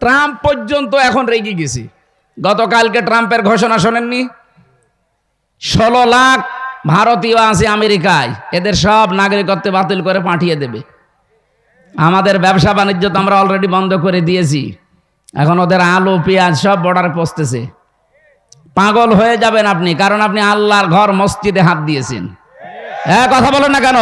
Trump পর্যন্ত এখন রেগে গেছি। গতকালকে ট্রাম্পের ঘোষণা শোনেননি? 16 লাখ ভারতীয় আছে আমেরিকায়, এদের সব নাগরিকত্ব বাতিল করে পাঠিয়ে দেবে। আমাদের ব্যবসা বাণিজ্য তো আমরা অলরেডি বন্ধ করে দিয়েছি, এখন ওদের আলু পেঁয়াজ সব বর্ডারে পৌঁছতেছে। পাগল হয়ে যাবেন আপনি, কারণ আপনি আল্লাহর ঘর মসজিদে হাত দিয়েছেন। হ্যাঁ, কথা বলেন না কেন?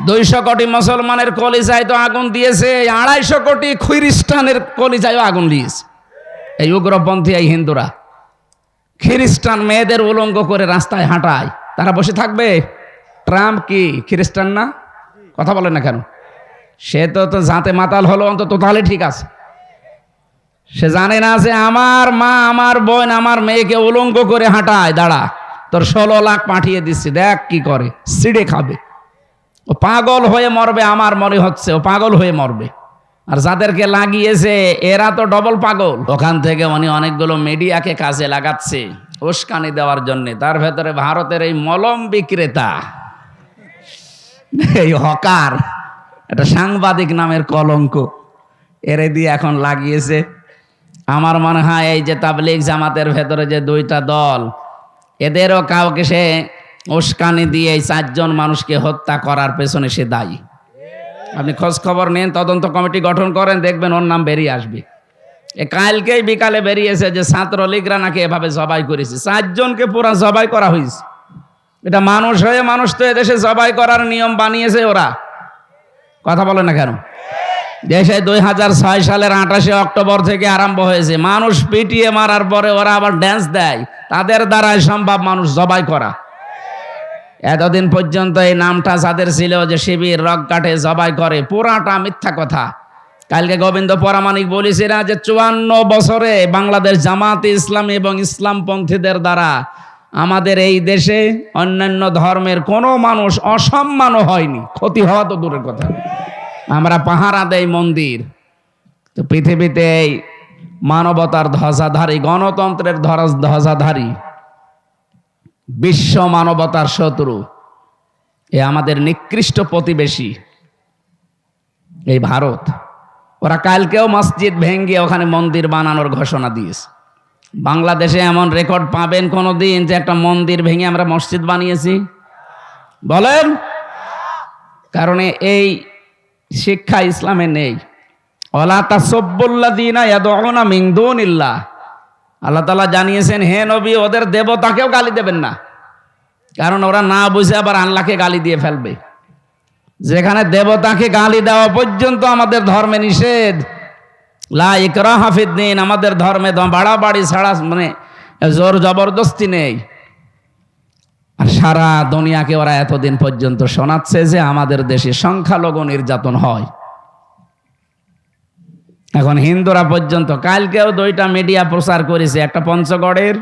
200 কোটি মুসলমানের কলিজায় তো আগুন দিয়েছে, 250 কোটি খ্রিস্টানের কলিজায়ও আগুন দিয়েছে এই উগ্রপন্থী এই হিন্দুরা। খ্রিস্টান মেয়েদের উলঙ্গ করে রাস্তায় হাঁটায়, তারা বসে থাকবে? ট্রাম্প কি খ্রিস্টান না? কথা বলেন না কেন? সে তো জাতে মাতাল হলো, অন্তত তাহলে ঠিক আছে। সে জানে না যে আমার মা, আমার বোন, আমার মেয়েকে উলঙ্গ করে হাঁটায়, দাঁড়া তোর 16 লাখ পাঠিয়ে দিচ্ছি, দেখ কি করে, সিঁড়ে খাবে। ও পাগল হয়ে মরবে, আমার মনে হচ্ছে ও পাগল হয়ে মরবে। আর যাদেরকে লাগিয়েছে এরা তো ডবল পাগল। ওখান থেকে উনি অনেকগুলো মিডিয়াকে কাজে লাগাচ্ছে উস্কানি দেওয়ার জন্য। তার ভেতরে ভারতের এই মলম বিক্রেতা, এই হকার, একটা সাংবাদিক নামের কলঙ্ক এরে দিয়ে এখন লাগিয়েছে। আমার মনে হয় এই যে তাবলীগ জামাতের ভেতরে যে 2টা দল, এদেরও কাউকে সে উস্কানি দিয়ে এই 4 জন মানুষকে হত্যা করার পেছনে সে দায়ী। আপনি খোঁজ খবর নেন, তদন্ত কমিটি গঠন করেন, দেখবেন ওর নাম বেরিয়ে আসবে। কালকেই বিকালে বেরিয়েছে যে ছাত্রলীগরা নাকি এভাবে জবাই করেছে, 4 জনকে পুরা জবাই করা হয়েছে। এটা মানুষ হয়ে মানুষ তো এদেশে জবাই করার নিয়ম বানিয়েছে ওরা। কথা বলে না কেন? দেশে 2006 সালের 28 অক্টোবর থেকে আরম্ভ হয়েছে। মানুষ পিটিয়ে মারার পরে ওরা আবার ড্যান্স দেয়, তাদের দ্বারাই সম্ভব মানুষ জবাই করা। এতদিন পর্যন্ত এই নামটা যাদের ছিল যে শিবির, রক কাটে, জবাই করে, পুরাটা মিথ্যা কথা। কালকে গোবিন্দ পরামানিক বলেছে না যে 54 বছরে বাংলাদেশ জামাতে ইসলামী এবং ইসলামপন্থীদের দ্বারা আমাদের এই দেশে অন্যান্য ধর্মের কোনো মানুষ অসম্মানও হয়নি, ক্ষতি হওয়া তো দূরের কথা। আমরা পাহারা দেই মন্দির। তো পৃথিবীতে এই মানবতার ধ্বজাধারী, গণতন্ত্রের ধ্বজাধারী, বিশ্ব মানবতার শত্রু এ আমাদের নিকৃষ্ট প্রতিবেশী এই ভারত, ওরা কালকেও মসজিদ ভেঙে ওখানে মন্দির বানানোর ঘোষণা দিয়েছে। বাংলাদেশে এমন রেকর্ড পাবেন কোনোদিন যে একটা মন্দির ভেঙে আমরা মসজিদ বানিয়েছি? বলেন। কারণ এই শিক্ষা ইসলামে নেই। ওয়ালা তাসাব্বুল্লাযীনা ইয়াদউনা মিন দুনিল্লাহ, আল্লাহ তাআলা জানিয়েছেন, হে নবী, ওদের দেবতাকেও গালি দেবেন না, কারণ ওরা না বুঝে আবার আল্লাহকে গালি দিয়ে ফেলবে। যেখানে দেবতাকে গালি দেওয়া পর্যন্ত আমাদের ধর্মে নিষেধ। লা ইকরাহা ফিদ্দীন, আমাদের ধর্মে বাড়াবাড়ি ছাড়া মানে জোর জবরদস্তি নেই। আর সারা দুনিয়াকে ওরা এতদিন পর্যন্ত শোনাচ্ছে যে আমাদের দেশে সংখ্যালঘু নির্যাতন হয়। এখন হিন্দুরা পর্যন্ত, কালকেও 2টা মিডিয়া প্রচার করেছে, একটা পঞ্চগড়ের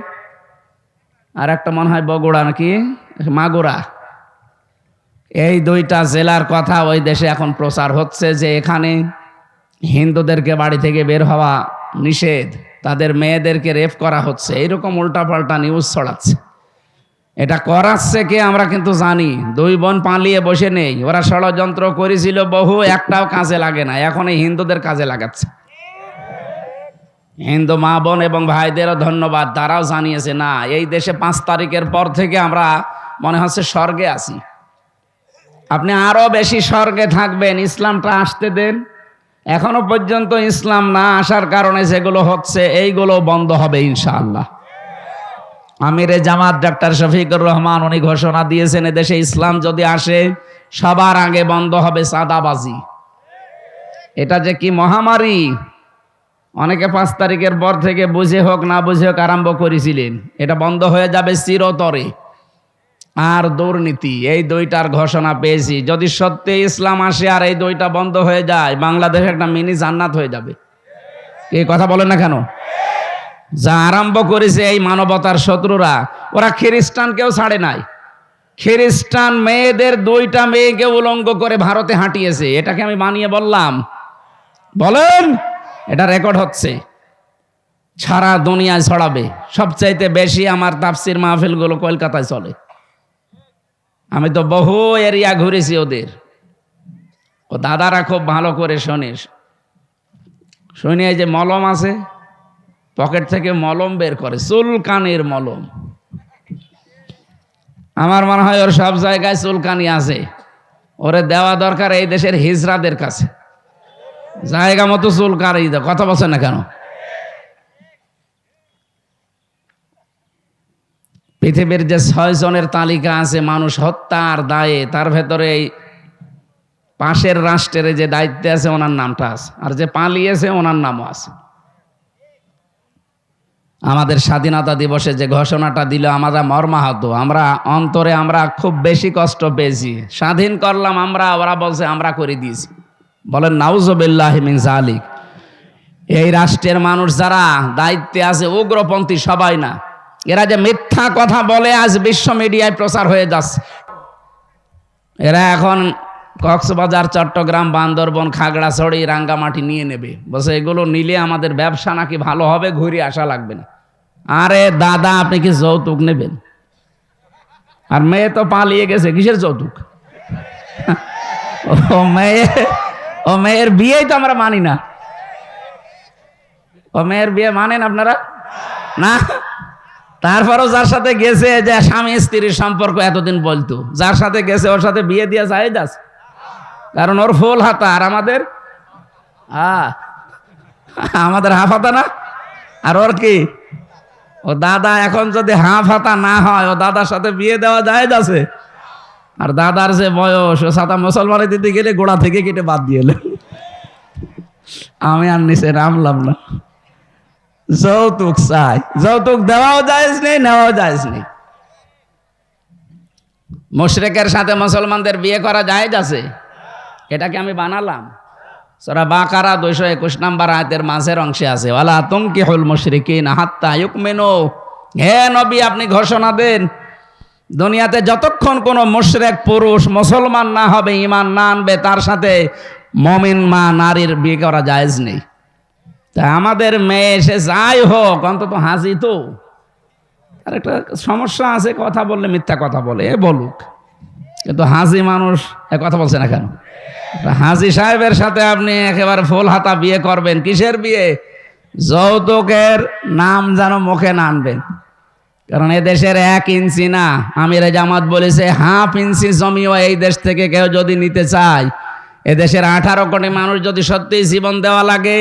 আর একটা মনে হয় বগুড়া নাকি মাগুরা। এই 2টা জেলার কথা ওই দেশে এখন প্রচার হচ্ছে যে এখানে হিন্দুদেরকে বাড়ি থেকে বের হওয়া নিষেধ, তাদের মেয়েদেরকে রেপ করা হচ্ছে, এইরকম উল্টাপাল্টা নিউজ ছড়াচ্ছে। এটা করাচ্ছে কে আমরা কিন্তু জানি। 2 বোন পালিয়ে বসে নেই, ওরা ষড়যন্ত্র করেছিল বহু, একটাও কাজে লাগে না, এখন এই হিন্দুদের কাজে লাগাচ্ছে। হিন্দু মা বোন এবং ভাইদেরও ধন্যবাদ, তারাও জানিয়েছে না এই দেশে 5 তারিখের পর থেকে আমরা মনে হচ্ছে স্বর্গে আছি। আপনি আরো বেশি স্বর্গে থাকবেন, ইসলামটা আসতে দেন। এখনো পর্যন্ত ইসলাম না আসার কারণে যেগুলো হচ্ছে এইগুলো বন্ধ হবে ইনশাআল্লাহ। আমিরে জামাত ডাক্তার শফিকুর রহমান উনি ঘোষণা দিয়েছেন, এদেশে ইসলাম যদি আসে সবার আগে বন্ধ হবে চাঁদাবাজি। এটা যে কি মহামারী, অনেকে 5 তারিখের পর থেকে বুঝে হোক না বুঝে হোক আরম্ভ করেছিলেন, এটা বন্ধ হয়ে যাবে চিরতরে। আর দুর্নীতি, এই 2টার ঘোষণা পেয়েছি। যদি সত্যি ইসলাম আসে আর এই 2টা বন্ধ হয়ে যায়, বাংলাদেশ একটা মিনি জান্নাত হয়ে যাবে। এই কথা বলেন না কেন? যা আরম্ভ করেছে এই মানবতার শত্রুরা, ওরা খ্রিস্টানকেও ছাড়ে নাই। খ্রিস্টান মেয়েদের 2টা মেয়েকে উলঙ্গ করে ভারতে হাঁটিয়েছে। এটাকে আমি বানিয়ে বললাম? বলেন। এটা রেকর্ড হচ্ছে, সারা দুনিয়ায় ছড়াবে। সবচাইতে বেশি আমার তাফসির মাহফিলগুলো কলকাতায় চলে। আমি তো বহু এরিয়া ঘুরেছি ওদের, ও দাদারা খুব ভালো করে শোনে। শুনি এই যে মলম আছে, পকেট থেকে মলম বের করে, চুলকানির মলম। আমার মনে হয় ওর সব জায়গায় চুলকানি আছে, ওরে দেওয়া দরকার এই দেশের হিজড়াদের কাছে, জায়গা মতো চুলকানি দাও। কথা বলছেন না কেন? পৃথিবীর যে 6 জনের তালিকা আছে মানুষ হত্যার দায়ে, তার ভেতরে এই পাশের রাষ্ট্রের যে দায়িত্বে আছে ওনার নামটা আছে, আর যে পালিয়েছে ওনার নামও আছে। আমাদের স্বাধীনতা দিবসে যে ঘোষণাটা দিল আমরা মর্মাহত, আমরা অন্তরে আমরা খুব বেশি কষ্ট পেয়েছি। স্বাধীন করলাম আমরা, ওরা বলছে আমরা করে দিয়েছি। বলেন নাউজুবিল্লাহি মিন যালিক। এই রাষ্ট্রের মানুষ যারা দায়িত্বে আছে উগ্রপন্থী সবাই না, এরা যে মিথ্যা কথা বলে আজ বিশ্ব মিডিয়ায় প্রচার হয়ে যাচ্ছে। এরা এখন কক্সবাজার, চট্টগ্রাম, বান্দরবন, খাগড়াছড়ি, রাঙ্গামাটি নিয়ে নেবে, বলছে এগুলো নিলে আমাদের ব্যবসা নাকি ভালো হবে, ঘুরে আসা লাগবে না। আরে দাদা, আপনি কি যৌতুক নেবেন? আর মেয়ে তো পালিয়ে গেছে, কিসের যৌতুক? ও মেয়ের বিয়েই তো আমরা মানি না। ও মেয়ের বিয়ে মানেন আপনারা না? তারপরও যার সাথে গেছে, যে স্বামী স্ত্রীর সম্পর্ক এতদিন বলতো, যার সাথে গেছে ওর সাথে বিয়ে দিয়ে জায়েজ আছে, কারণ ওর ফুল হাতা আর আমাদের হাফ হাতা না। আর ওর কি, ও দাদা এখন যদি হাফ হাতা না হয়, ও দাদার সাথে বিয়ে দেওয়া জায়েজ আছে। আর দাদার যে বয়স, ও সাদা মুসলমানের দিতে গেলে গোড়া থেকে কেটে বাদ দিয়ে এলেন। আমি আর নিচে নামলাম না। যৌতুক চাই, যৌতুক দেওয়াও জায়েজ নেই, নেওয়াও জায়েজ নেই। মুশরিকের সাথে মুসলমানদের বিয়ে করা জায়েজ আছে, এটাকে আমি বানালাম। সূরা বাকারা 221 নম্বর আয়াতের মাঝের অংশে আছে, ওয়ালা তুনকিহুল মুশরিকিনা হাত্তা ইউমিনু। হে নবী, আপনি ঘোষণা দেন, দুনিয়াতে যতক্ষণ কোন মুশরিক পুরুষ মুসলমান না হবে, ঈমান না আনবে, তার সাথে মুমিন মা নারীর বিয়ে করা জায়েজ নেই। তা আমাদের মেয়ে সে যাই হোক, অন্তত হাজি তো। আর একটা সমস্যা আছে, কথা বললে মিথ্যা কথা বলে, এ বলুক, কিন্তু হাজি মানুষ এ কথা বলছে না কেন? হাজি সাহেবের সাথে আপনি একেবারে ফুল হাতা বিয়ে করবেন, কিসের বিয়ে? যৌতুকের নাম যেন মুখে না আনবেন, কারণ এ দেশের 1 ইঞ্চি না, আমিরে জামাত বলেছে হাফ ইঞ্চি জমিও এই দেশ থেকে কেউ যদি নিতে চায়, এদেশের 18 কোটি মানুষ যদি সত্যি জীবন দেওয়া লাগে,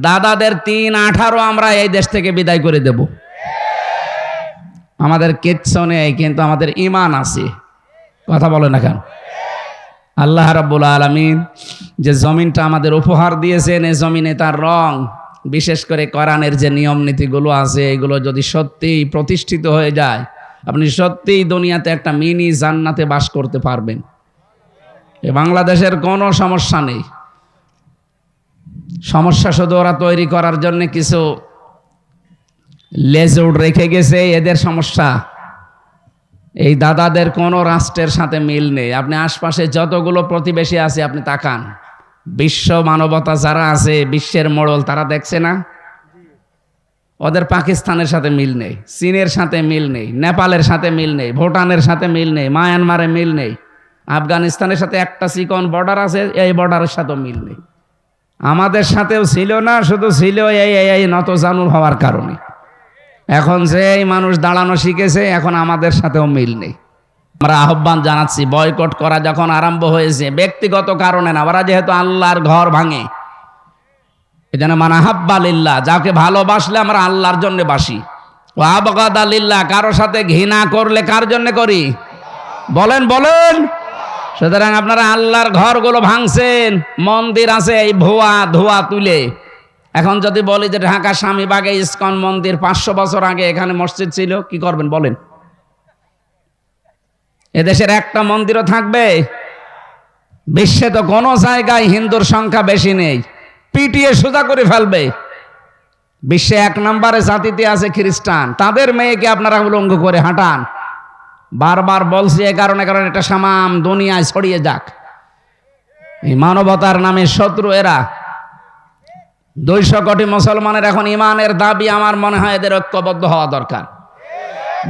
দাদাদের 3-18 আমরা এই দেশ থেকে বিদায় করে দেব। আমাদের কিচ্ছু নেই, কিন্তু আমাদের ঈমান আছে। কথা বলে না কেন? আল্লাহ রাব্বুল আলামিন যে জমিনটা আমাদের উপহার দিয়েছেন, এই জমিনে তার রং, বিশেষ করে কোরআনের যে নিয়ম নীতিগুলো আছে, এগুলো যদি সত্যিই প্রতিষ্ঠিত হয়ে যায়, আপনি সত্যিই দুনিয়াতে একটা মিনি জান্নাতে বাস করতে পারবেন। এ বাংলাদেশের কোনো সমস্যা নেই, সমস্যা শুধু ওরা তৈরি করার জন্য কিছু লেজুড় রেখে গেছে, এদের সমস্যা। এই দাদাদের কোনো রাষ্ট্রের সাথে মিল নেই। আপনি আশপাশে যতগুলো প্রতিবেশী আছে আপনি তাকান, বিশ্ব মানবতা যারা আছে, বিশ্বের মোড়ল, তারা দেখছে না? ওদের পাকিস্তানের সাথে মিল নেই, চীনের সাথে মিল নেই, নেপালের সাথে মিল নেই, ভুটানের সাথে মিল নেই, মায়ানমারে মিল নেই, আফগানিস্তানের সাথে একটা চিকন বর্ডার আছে, এই বর্ডারের সাথেও মিল নেই। আমাদের সাথেও ছিল না, শুধু ছিল এই নত জানুর হওয়ার কারণে। এখন যে এই মানুষ দাঁড়ানো শিখেছে, এখন আমাদের সাথেও মিল নেই। আমরা আহ্বান জানাচ্ছি, বয়কট করা যখন আরম্ভ হয়েছে ব্যক্তিগত কারণে না, ওরা যেহেতু আল্লাহর ঘর ভাঙে, এজন্য মান আহাব্বা লিল্লাহ, যাকে ভালোবাসলে আমরা আল্লাহর জন্য বাসি, ও আবগাদা লিল্লাহ, কারোর সাথে ঘৃণা করলে কার জন্য করি? বলেন বলেন। সুতরাং আপনারা আল্লাহর ঘরগুলো ভাঙছেন, মন্দির আছে এই ভুয়া ধোয়া তুলে। এখন যদি বলি যে ঢাকা স্বামীবাগে ইসকন মন্দির, 500 বছর আগে এখানে মসজিদ ছিল, কি করবেন বলেন? এদেশের একটা মন্দিরও থাকবে? বিশ্বে তো কোনো জায়গায় হিন্দুর সংখ্যা বেশি নেই, পিটিয়ে সোজা করে ফেলবে। বিশ্বে 1 নম্বরে জাতিতে আছে খ্রিস্টান, তাদের মেয়েকে আপনারা উলঙ্গ করে হাঁটান। বারবার বলছি এ কারণে এটা সামাম দুনিয়ায় ছড়িয়ে যাক। এই মানবতার নামে শত্রু এরা। 200 কোটি মুসলমানের এখন ইমানের দাবি, আমার মনে হয় এদের ঐক্যবদ্ধ হওয়া দরকার।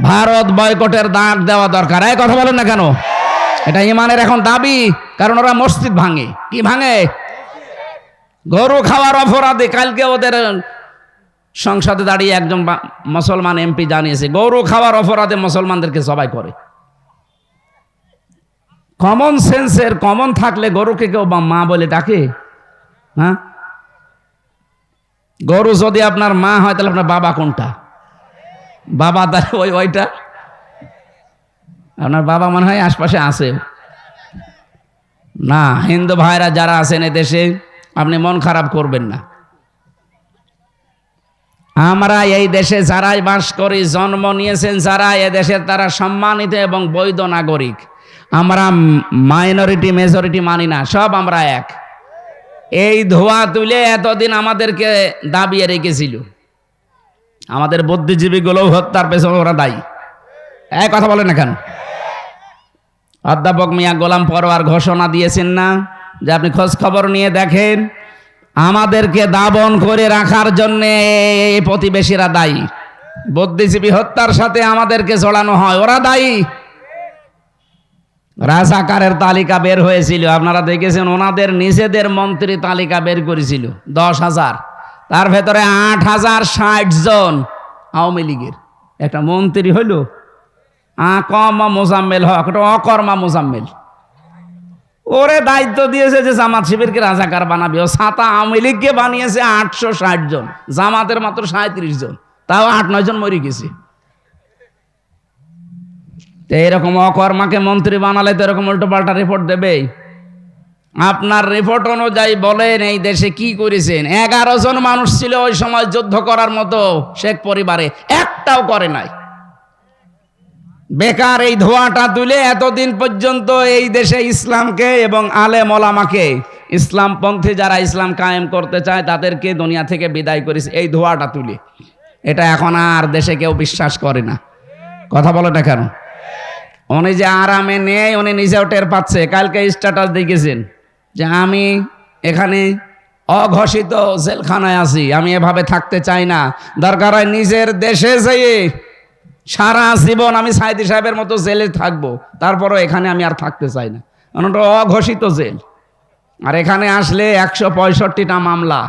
ভারত বয়কটের ডাক দেওয়া দরকার। এই কথা বলেন না কেন? এটা ইমানের এখন দাবি, কারণ ওরা মসজিদ ভাঙে। কি ভাঙে? গরু খাওয়ার অপরাধে কালকে ওদের সংসদে দাঁড়িয়ে একজন মুসলমান এমপি জানিয়েছে গরু খাওয়ার অপরাধে মুসলমানদেরকে জবাই করে। কমন সেন্সের কমন থাকলে গরুকে কেউ মা বলে ডাকে? হ্যাঁ, গরু যদি আপনার মা হয় তাহলে আপনার বাবা কোনটা? বাবা তাহলে ওইটা আপনার বাবা মনে হয় আশপাশে আছে না। হিন্দু ভাইরা যারা আছেন এ দেশে, আপনি মন খারাপ করবেন না। আমরা এই দেশে যারাই বাস করি, জন্ম নিয়েছেন যারা এ দেশের, তারা সম্মানিত এবং বৈধ নাগরিক। আমরা মাইনরিটি মেজরিটি মানি না, সব আমরা এক। এই ধোঁয়া তুলে এতদিন আমাদেরকে দাবিয়ে রেখেছিল। আমাদের বুদ্ধিজীবীগুলো হত্যার পেছনে ওরা দায়ী। এক কথা বলে না কেন? অধ্যাপক মিয়া গোলাম পরোয়ার ঘোষণা দিয়েছেন না যে আপনি খোঁজ খবর নিয়ে দেখেন, আমাদেরকে দাবন করে রাখার জন্য এই প্রতিবেশীরা দায়ী। বুদ্ধিজীবী হত্যার সাথে আমাদেরকে জড়ানো হয়, ওরা দায়ী। রাজাকারের তালিকা বের হয়েছিল, আপনারা দেখেছেন। ওনাদের নিজেদের মন্ত্রী তালিকা বের করেছিল 10,000, তার ভেতরে 8,060 জন আওয়ামী লীগের। একটা মন্ত্রী হইল আকমা মোজাম্মেল হক, একটা অকর্মা মোজাম্মেল। ওরে দায়িত্ব দিয়েছে যে জামাত শিবিরকে রাজাকার বানাবে। ও ছাতা আওয়ামী লীগকে বানিয়েছে 860 জন, জামাতের মাত্র 37 জন, তাও 8-9 জন মরে গেছে। এরকম অকর্মাকে মন্ত্রী বানালে তো এরকম উল্টো পাল্টা রিপোর্ট দেবে। আপনার রিপোর্ট অনুযায়ী বলেন এই দেশে কি করেছেন? 11 জন মানুষ ছিল ওই সময় যুদ্ধ করার মতো শেখ পরিবারে, একটাও করে নাই। বেকার এই ধোঁয়াটা তুলে এতদিন পর্যন্ত এই দেশে ইসলামকে এবং আলেম ওলামাকে, ইসলামপন্থী যারা ইসলাম কায়েম করতে চায় তাদেরকে দুনিয়া থেকে বিদায় করেছে এই ধোঁয়াটা তুলে। এটা এখন আর দেশে কেউ বিশ্বাস করে না। কথা বলে না কেন? উনি যে আরামে নেই উনি নিজেও টের পাচ্ছে। কালকে স্ট্যাটাস দেখেছেন যে আমি এখানে অঘোষিত জেলখানায় আছি, আমি এভাবে থাকতে চাই না। দরকার হয় নিজের দেশে যেয়ে সারা জীবন আমি সাইদি সাহেবের মতো জেলে থাকবো, তারপরও এখানে আমি আর থাকতে চাই না। ওটা অঘোষিত জেল। আর এখানে আসলে 165টা মামলা।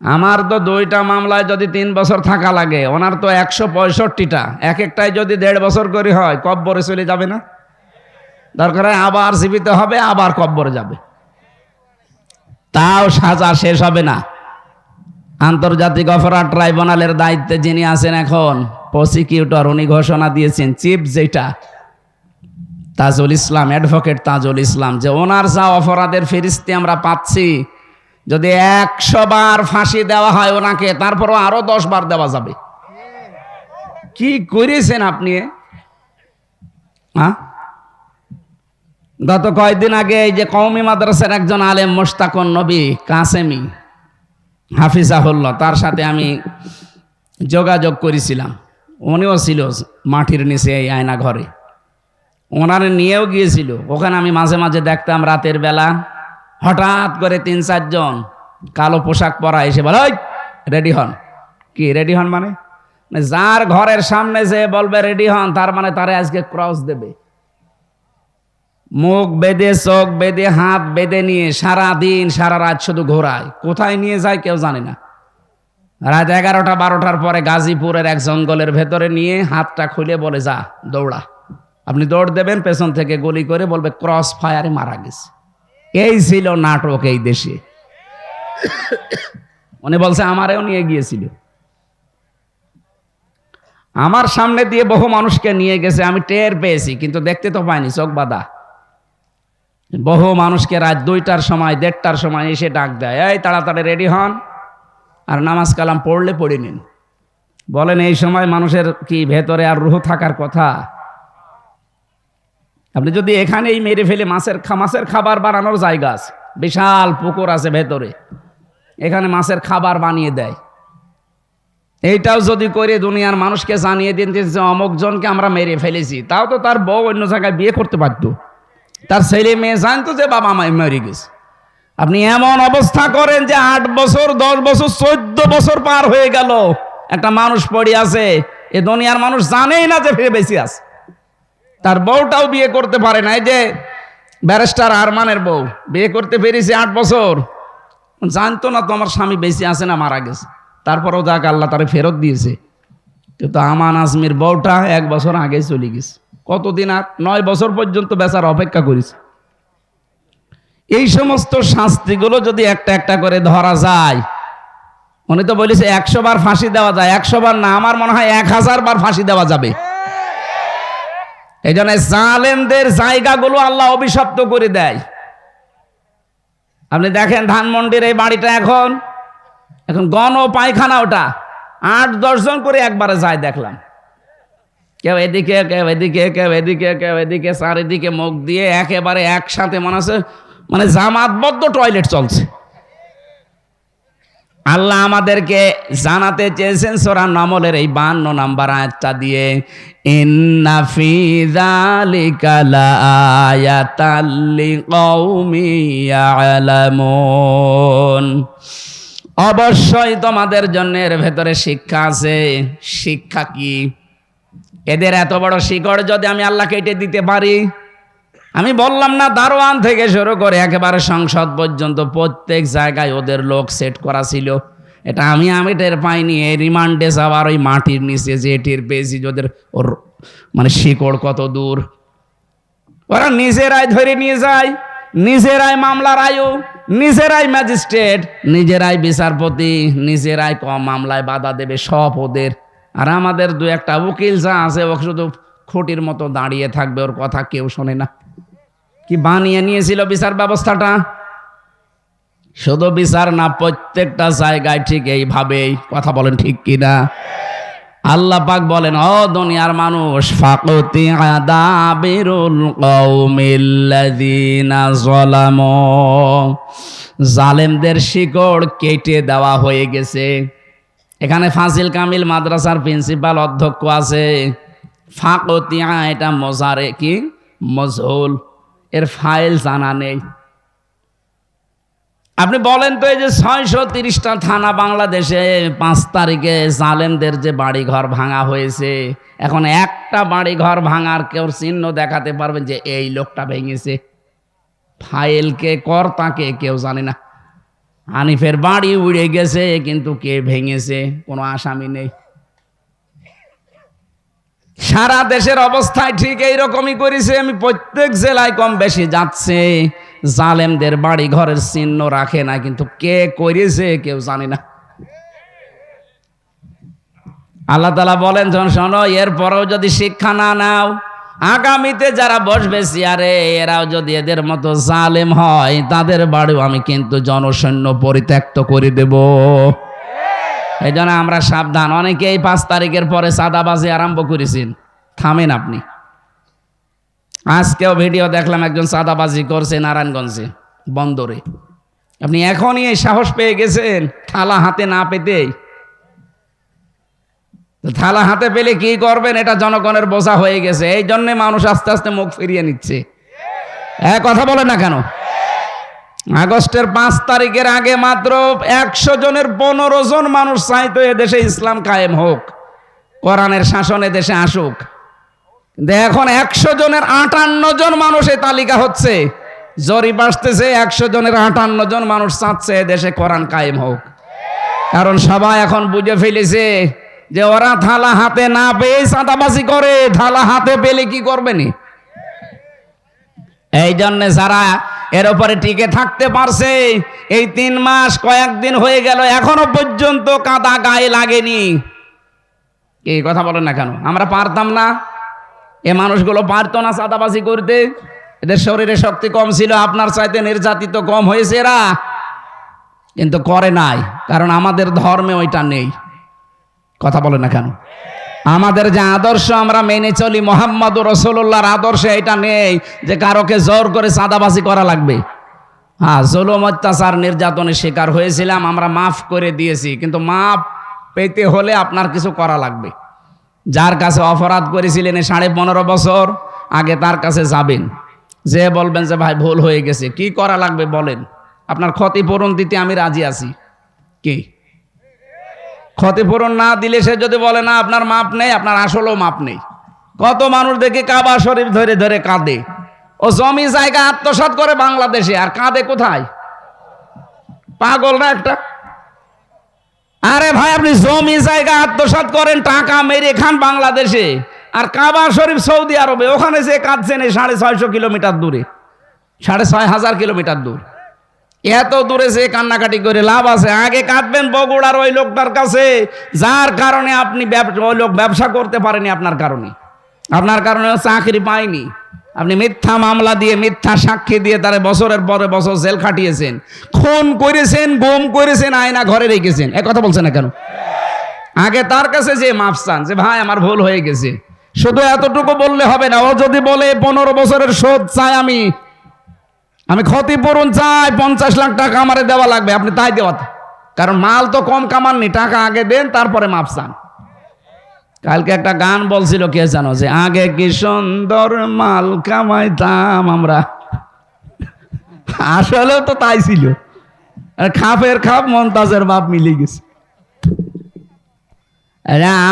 আমার তো 2টা মামলায় যদি 3 বছর থাকা লাগে, ওনার তো 165টা, এক একটাই যদি 1.5 বছর করে হয়, কব্বরে চলে যাবে না? দরকার হয় আবার জীবিত হবে, আবার কব্বরে যাবে, তাও সাজা শেষ হবে না। আন্তর্জাতিক অপরাধ ট্রাইব্যুনালের দায়িত্বে যিনি আছেন এখন, প্রসিকিউটর, উনি ঘোষণা দিয়েছেন, চিফ যেটা তাজুল ইসলাম, অ্যাডভোকেট তাজুল ইসলাম, যে ওনার যা অপরাধের ফেরিস্তি আমরা পাচ্ছি, যদি 100 বার ফাঁসি দেওয়া হয় ওনাকে, তারপরও আরো 10 বার দেওয়া যাবে। কি করেছেন আপনি? গত কয়েকদিন আগে এই যে কওমি মাদ্রাসার একজন আলেম মোশতাকুন নবী কাসেমি হাফিজাহুল্লাহ, তার সাথে আমি যোগাযোগ করেছিলাম। উনিও ছিল মাটির নিচে এই আয়না ঘরে, ওনারে নিয়েও গিয়েছিল। ওখানে আমি মাঝে মাঝে দেখতাম রাতের বেলা হঠাৎ করে 3-4 জন কালো পোশাক পরা এসে বলে, ওই রেডি হন। কি রেডি হন মানে? যার ঘরের সামনে যে বলবে রেডি হন, তার মানে তারে আজকে ক্রস দেবে। মুখ বেঁধে, চোখ বেঁধে, হাত বেঁধে নিয়ে সারা দিন সারা রাত শুধু ঘোরায়। কোথায় নিয়ে যায় কেউ জানে না। রাত 11টা-12টার পরে গাজীপুরের এক জঙ্গলের ভেতরে নিয়ে হাতটা খুলে বলে, যা দৌড়া। আপনি দৌড় দেবেন, পেছন থেকে গুলি করে বলবে ক্রস ফায়ারে মারা গেছে। এই ছিল নাটক এই দেশে। উনি বলছে আমারেও নিয়ে গিয়েছিল, আমার সামনে দিয়ে বহু মানুষকে নিয়ে গেছে, আমি টের পেয়েছি, কিন্তু দেখতে তো পাইনি, চোখ বাঁধা। বহু মানুষকে রাত 2টার সময় 1:30টার সময় এসে ডাক দেয়, এই তাড়াতাড়ি রেডি হন আর নামাজ কালাম পড়লে পড়ে নিন। বলেন এই সময় মানুষের কি ভেতরে আর রুহ থাকার কথা? আপনি যদি এখানেই মেরে ফেলে মাছের খাবার বানানোর জায়গা আছে, বিশাল পুকুর আছে ভেতরে, এখানে মাছের খাবার বানিয়ে দেয়। এইটাও যদি করে দুনিয়ার মানুষকে জানিয়ে দিন যে অমুক জনকে আমরা মেরে ফেলেছি, তাও তো তার বউ অন্য জায়গায় বিয়ে করতে পারতো, তার ছেলে মেয়ে জানতো যে বাবা মা মরে গেছে। আপনি এমন অবস্থা করেন যে 8 বছর 10 বছর 14 বছর পার হয়ে গেল, একটা মানুষ পড়ে আছে, এ দুনিয়ার মানুষ জানেই না যে ফিরে বেঁচে আছে। তার বউটাও বিয়ে করতে পারে না। এই যে ব্যারিস্টার আরমানের বউ বিয়ে করতে পেরেছে 8 বছর, জানতো না তো আমার স্বামী বেঁচে আছে না মারা গেছে, তারপরেও যাক আল্লাহ তারে ফেরত দিয়েছে। কিন্তু আমান আজমির বউটা 1 বছর আগে চলে গেছে। কতদিন? আর 9 বছর পর্যন্ত বেচার অপেক্ষা করেছে। এই সমস্ত শাস্তিগুলো যদি একটা একটা করে ধরা যায়, উনি তো বলেছে 100 বার ফাঁসি দেওয়া যায়, 100 বার না, আমার মনে হয় 1000 বার ফাঁসি দেওয়া যাবে। এই জন্য জালেমদের জায়গাগুলো আল্লাহ অভিশপ্ত করে দেয়। আপনি দেখেন ধানমন্ডির এই বাড়িটা এখন গণ পায়খানা, ওটা 8-10 জন করে একবারে যায় দেখলাম। কেউ এদিকে, কেউ এদিকে, কেউ এদিকে, কেউ এদিকে, চারিদিকে মুখ দিয়ে একেবারে একসাথে মনে আছে মানে জামাতবদ্ধ টয়লেট চলছে। আল্লাহ আমাদেরকে জানাতে চেয়েছেন সূরা নামলের এই 52 নম্বর আয়াতটা দিয়ে, ইন্না ফি যালিকা লাআয়াতাল লিকাউমি ইয়ালামুন। অবশ্যই তোমাদের জন্য এর ভেতরে শিক্ষা আছে। শিক্ষা কি? এদের এত বড় শিকড় যদি আমি আল্লাহ কেটে দিতে পারি, আমি বললাম না দারোয়ান থেকে শুরু করে একেবারে সংসদ পর্যন্ত প্রত্যেক জায়গায় ওদের লোক সেট করা ছিল। এটা আমি টের পাইনি, এই রিমান্ডে যাওয়ার ওই মাটির নিচে যে টের পেয়েছি ওদের ওর মানে শিকড় কত দূর। ওরা নিজেরাই ধরে নিয়ে যায়, নিজেরাই মামলার আয়ু, নিজেরাই ম্যাজিস্ট্রেট, নিজেরাই বিচারপতি, নিজেরাই মামলায় বাধা দেবে, সব ওদের। আর আমাদের 2-1টা উকিল যা আছে ও শুধু খুঁটির মতো দাঁড়িয়ে থাকবে, ওর কথা কেউ শোনে না। কি বানিয়ে নিয়েছিল বিচার ব্যবস্থাটা? শুধু বিচার না, প্রত্যেকটা জায়গায় ঠিক এইভাবেই। কথা বলেন ঠিক কিনা? আল্লাহ পাক বলেন, ও দুনিয়ার মানুষ, ফাকুতি আদাবিরুল কওমিল্লাযিনা যালামু, জালেমদের শিকড় কেটে দেওয়া হয়ে গেছে। এখানে ফাজিল কামিল মাদ্রাসার প্রিন্সিপাল অধ্যক্ষ আছে। ফাকুতিয়া এটা মজারে কি মজহুল, এর ফাইল জানা নেই। আপনি বলেন তো, এই যে 630টা থানা বাংলাদেশে 5 তারিখে জালেমদের যে বাড়ি ঘর ভাঙা হয়েছে, এখন একটা বাড়ি ঘর ভাঙার কেউ চিহ্ন দেখাতে পারবেন যে এই লোকটা ভেঙেছে? ফাইলকে কর্তাকে কেউ জানে না। হানিফের বাড়ি উড়ে গেছে, কিন্তু কে ভেঙেছে কোনো আসামি নেই। সারা দেশের অবস্থায় ঠিক এইরকমই করেছে। আমি প্রত্যেক জেলায় কম বেশি যাচ্ছে, জালেমদের বাড়ি ঘরের চিহ্ন রাখে না, কিন্তু কে করেছে কেউ জানে না। আল্লাহ তাআলা বলেন, শোনো, এরপরেও যদি শিক্ষা না নাও, আগামীতে যারা বসবে চেয়ারে এরাও যদি এদের মতো জালেম হয়, তাদের বাড়িও আমি কিন্তু জনসৈন্য পরিত্যক্ত করে দেব। এই জন্য আমরা সাবধান। অনেকেই 5 তারিখের পরে চাঁদাবাজি আরম্ভ করেছেন, থামেন আপনি। আজকেও ভিডিও দেখলাম, একজন চাঁদাবাজি করছে নারায়ণগঞ্জে বন্দরে। আপনি এখনই এই সাহস পেয়ে গেছেন থালা হাতে না পেতেই। থালা হাতে পেলে কি করবেন, এটা জনগণের বোঝা হয়ে গেছে। এই জন্য মানুষ আস্তে আস্তে মুখ ফিরিয়ে নিচ্ছে। কথা বলে না কেন? আগস্টের 5 তারিখের আগে মাত্র 100 জনের 15 জন মানুষ চাইতো এদেশে ইসলাম কায়েম হোক, কোরআনের শাসনে দেশে আসুক। এখন 100 জনের 58 জন মানুষের তালিকা হচ্ছে, জরিপ আসতেছে 100 জনের 58 জন মানুষ চাচ্ছে দেশে কোরআন কায়েম হোক। কারণ সবাই এখন বুঝে ফেলেছে যে ওরা থালা হাতে না পেয়ে চাঁদাবাজি করে, থালা হাতে পেলে কি করবেনি। এই জন্য যারা এর উপরে টিকে থাকতে পারছে, এই 3 মাস কয়েকদিন হয়ে গেল এখনো পর্যন্ত কাদা গায়ে লাগেনি। এই কথা বলেন না কেন? আমরা পারতাম না? এ মানুষগুলো পারতো না চাঁদাবাজি করতে? এদের শরীরে শক্তি কম ছিল, আপনার চাইতে নির্যাতিত কম হয়েছে এরা, কিন্তু করে নাই, কারণ আমাদের ধর্মে ওইটা নেই। কথা বলেন না কেন? আমাদের যে আদর্শ আমরা মেনে চলি, মুহাম্মদুর রাসূলুল্লাহর আদর্শে এটা নেই যে কারোকে জোর করে চাঁদাবাজি করা লাগবে। হ্যাঁ, জুলুম অত্যাচার নির্যাতনের শিকার হয়েছিলাম, আমরা মাফ করে দিয়েছি, কিন্তু মাফ পেতে হলে আপনার কিছু করা লাগবে। যার কাছে অপরাধ করেছিলেন 15.5 বছর আগে, তার কাছে যাবেন, যে বলবেন যে ভাই ভুল হয়ে গেছে, কি করা লাগবে বলেন, আপনার ক্ষতিপূরণ দিতে আমি রাজি আছি। কি ক্ষতিপূরণ না দিলে সে যদি বলে না আপনার মাপ নেই, আপনার আসলেও মাপ নেই। কত মানুষ দেখি কাবা শরীফ ধরে ধরে কাঁদে, ও জমি জায়গা আত্মসাৎ করে বাংলাদেশে, আর কাঁদে কোথায়? পাগল না একটা? আরে ভাই, আপনি জমি জায়গা আত্মসাৎ করেন, টাকা মেরে খান বাংলাদেশে, আর কাবা শরীফ সৌদি আরবে, ওখানে যে কাঁদছেন 650 কিলোমিটার দূরে, 6,500 কিলোমিটার দূর। এত দূরে যে কান্নাকাটি করে লাভ আছে? আগে কাঁদবেন বগুড়ার ওই লোকটার কাছে, যার কারণে আপনি ওই লোক ব্যবসা করতে পারেনি, আপনার কারণে চাকরি পায়নি। আপনি মিথ্যা মামলা দিয়ে, মিথ্যা সাক্ষী দিয়ে তারে বছরের পরে বছর জেল খাটিয়েছেন, খুন করেছেন, গুম করেছেন, আয়না ঘরে রেখেছেন। এ কথা বলছেন না কেন? আগে তার কাছে যে মাফ চান, যে ভাই আমার ভুল হয়ে গেছে। শুধু এতটুকু বললে হবে না। ও যদি বলে 15 বছরের শোধ চাই, আমি ক্ষতিপূরণ চাই, 50 লাখ টাকা আমারে দেওয়া লাগবে, আপনি তাই দেওয়া, কারণ মাল তো কম কামাননি, টাকা আগে দেন, তারপরে মাফ চান। কালকে একটা গান বলছিল, কে জানো, যে আগে কি সুন্দর মাল কামাইতাম আমরা। আসলেও তো তাই ছিল। খাপের খাপ মমতাজের বাপ মিলে গেছে।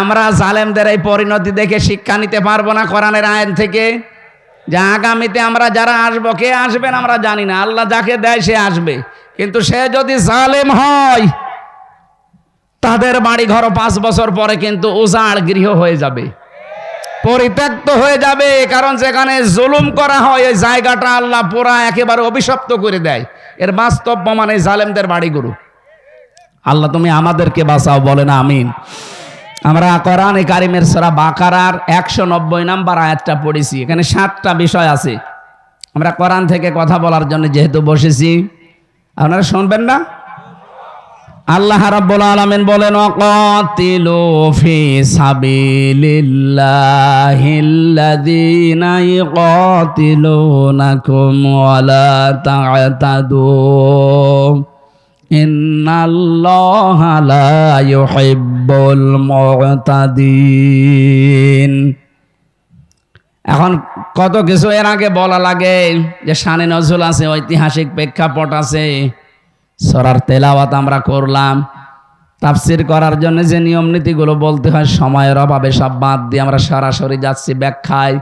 আমরা জালেমদের এই পরিণতি দেখে শিক্ষা নিতে পারবো না কোরআনের আইন থেকে, যে আগামীতে আমরা যারা আসবো, কে আসবেন আমরা জানি না, আল্লাহ যাকে দেয় সে আসবে, কিন্তু সে যদি জালেম হয়, তাদের বাড়ি ঘর 5 বছর পরে কিন্তু উজাড় গৃহ হয়ে যাবে, পরিত্যক্ত হয়ে যাবে। কারণ যেখানে জুলুম করা হয়, ওই জায়গাটা আল্লাহ পুরা একেবারে অভিশপ্ত করে দেয়। এর বাস্তব প্রমাণ এই জালেমদের বাড়িগুলো। আল্লাহ তুমি আমাদেরকে বাঁচাও, বলে না আমিন। আমরা কোরআনে কারিমের সূরা বাকারার 190 নম্বর আয়াতটা পড়েছি। এখানে 7টা বিষয় আছে। আমরা কোরআন থেকে কথা বলার জন্য যেহেতু বসেছি, আপনারা শুনবেন না? আল্লাহ রাব্বুল আলামিন বলেন, ওয়াকাতিলু ফি সাবিলিল্লাহিল্লাযীনা ইউকাতিলুনাকুম ওয়ালা তা'তাদু ইন্নাল্লাহা লা ইউহিব্বুল মু'তাদিন। এখন কত কিছু এর আগে বলা লাগে, যে শানে নজরুল আছে, ঐতিহাসিক প্রেক্ষাপট আছে। সূরার তেলাওয়াত আমরা করলাম, তাফসীর করার জন্য যে নিয়ম নীতিগুলো বলতে হয়, সময়ের অভাবে সব বাদ দিয়ে আমরা সরাসরি যাচ্ছি ব্যাখ্যায়।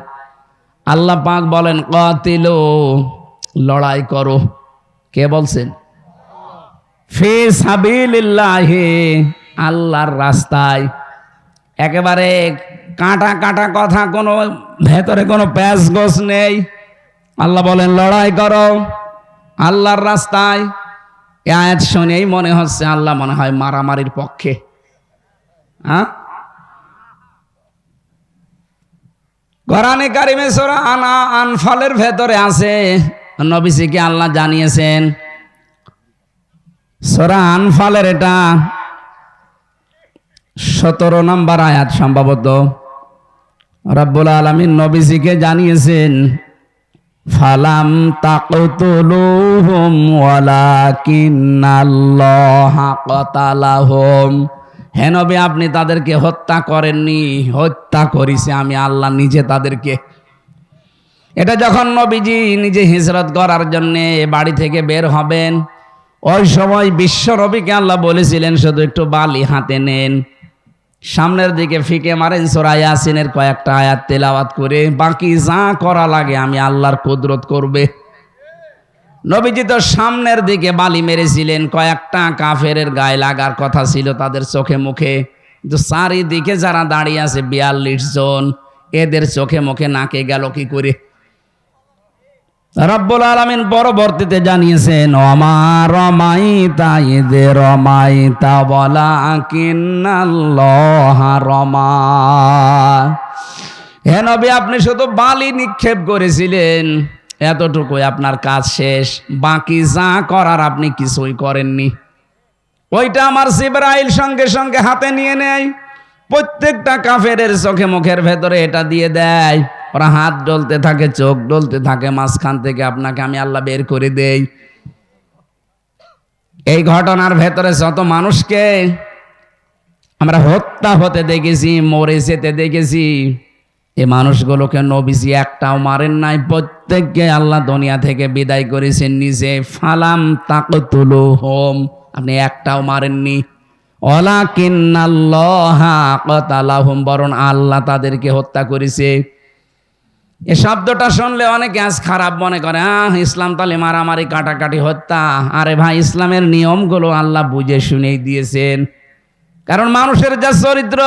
আল্লাহ পাক বলেন, কাতিলু, লড়াই করো। কে বলছেন? ফি সাবিলিল্লাহি, আল্লাহর রাস্তায়। একেবারে কাটা কাটা কথা, কোনো ভেতরে কোনো প্যাঁচ গোছ নেই। আল্লাহ বলেন লড়াই করো আল্লাহর রাস্তায়। এই আয়াত শুনেই মনে হচ্ছে আল্লাহ মনে হয় মারামারির পক্ষে। হ্যাঁ, কোরআনে কারিমে সূরা আনফালের ভেতরে আছে, নবীজিকে আল্লাহ জানিয়েছেন। সূরা আনফালের এটা 17 নম্বর আয়াত সম্ভবত। রব্বুল আলামিন নবীজিকে জানিয়েছেন, ফালাম তাকতুলুহুম ওয়ালাকিন্নাল্লাহা কাতালাহুম। হে নবী, আপনি তাদেরকে হত্যা করেননি, হত্যা করেছি আমি আল্লাহ নিজে তাদেরকে। এটা যখন নবীজি নিজে হিজরত করার জন্য বাড়ি থেকে বের হবেন, ওই সময় বিশ্ব নবীকে আল্লাহ বলেছিলেন, শুধু একটু বালি হাতে নেন, সামনের দিকে ফিকে মারেন, সূরা ইয়াসিনের কয়েকটা আয়াত তেলাওয়াত করে, বাকি যা করা লাগে আমি আল্লাহর কুদরত করবে। নবীজি তো সামনের দিকে বালি মেরেছিলেন, কয়েকটা কাফেরের গায়ে লাগার কথা ছিল তাদের চোখে মুখে, কিন্তু চারিদিকে যারা দাঁড়িয়ে আছে 42 জন, এদের চোখে মুখে নাকে গেল কি করে? রব্বুল আলামিন পরবর্তীতে জানিয়েছেন, ওমা রমাইতা ইয রমাইতা ওয়ালাকিন্নাল্লাহা রমা। হে নবী, আপনি শুধু বালি নিক্ষেপ করেছিলেন, এতটুকুই আপনার কাজ শেষ, বাকি যা করার আপনি কিছুই করেননি। ওইটা আমার জিবরাইল সঙ্গে সঙ্গে হাতে নিয়ে নেয়, প্রত্যেকটা কাফেরের চোখে মুখের ভেতরে এটা দিয়ে দেয়। ওরা হাত ডলতে থাকে, চোখ ডলতে থাকে, মাঝখান থেকে আপনাকে আমি আল্লাহ বের করে দেই। এই ঘটনার ভেতরে যত মানুষকে আমরা হত্যা হতে দেখেছি, মরে যেতে দেখেছি, এই মানুষগুলোকে নবীজি একটাও মারেন নাই, প্রত্যেককে আল্লাহ দুনিয়া থেকে বিদায় করেছেন নিজে। ফালাম তাকতুলুহুম, আপনি একটাও মারেননি। ওয়ালাকিন্নাল্লাহা কাতালাহুম, বরং আল্লাহ তাদেরকে হত্যা করেছে। এ শব্দটা শুনলে অনেকে আজ খারাপ মনে করে, ইসলাম তাহলে মারামারি কাটাকাটি হত্যা। আরে ভাই, ইসলামের নিয়মগুলো আল্লাহ বুঝে শুনেই দিয়েছেন। কারণ মানুষের যা চরিত্র,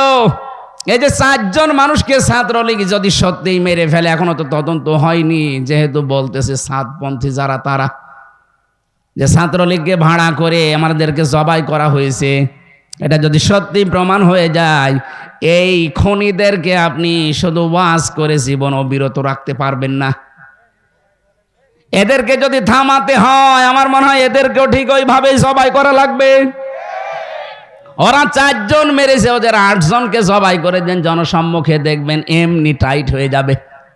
এই যে 4 জন মানুষকে ছাত্রলীগ যদি সত্যিই মেরে ফেলে, এখনো তো তদন্ত হয়নি, যেহেতু বলতেছে সাতপন্থী যারা, তারা যে ছাত্রলীগকে ভাড়া করে আমাদেরকে জবাই করা হয়েছে, এটা যদি সত্যি প্রমাণ হয়ে যায়, এই খুনিদেরকে আপনি শুধু ওয়াজ করে জীবন অবিরত রাখতে পারবেন না। এদেরকে যদি থামাতে হয়, আমার মনে হয় এদেরকেও ঠিক ওইভাবেই জবাই করা লাগবে। ওরা 4 জন মেরেছে, ওদের 8 জনকে জবাই করে দেন জনসম্মুখে, দেখবেন এমনি টাইট হয়ে যাবে।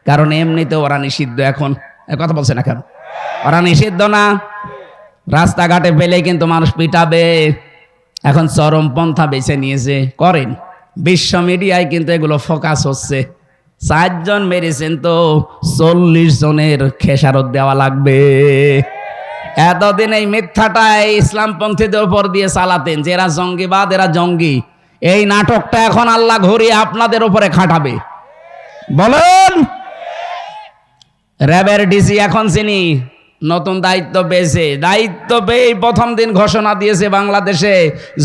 কারণ এমনিতে ওরা নিষিদ্ধ। এখন কথা বলছে না কেন? ওরা নিষিদ্ধ না, রাস্তাঘাটে পেলে কিন্তু মানুষ পিটাবে। এখন চরমপন্থা বেছে নিয়েছে, করেন। বিশ্ব মিডিয়ায় কিন্তু এগুলো ফোকাস হচ্ছে। 4 জন মেরেছেন তো 40 জনের খেসারত দেওয়া লাগবে। এতদিন এই মিথ্যাটাই ইসলামপন্থীদের উপর দিয়ে চালাতেন যে এরা জঙ্গিবাদ, এরা জঙ্গি। এই নাটকটা এখন আল্লাহ ঘুরিয়ে আপনাদের উপরে খাটাবে। বলেন, র্যাবের ডিসি এখন চিনি নতুন দায়িত্ব পেয়েছে। দায়িত্ব পেয়ে প্রথম দিন ঘোষণা দিয়েছে, বাংলাদেশে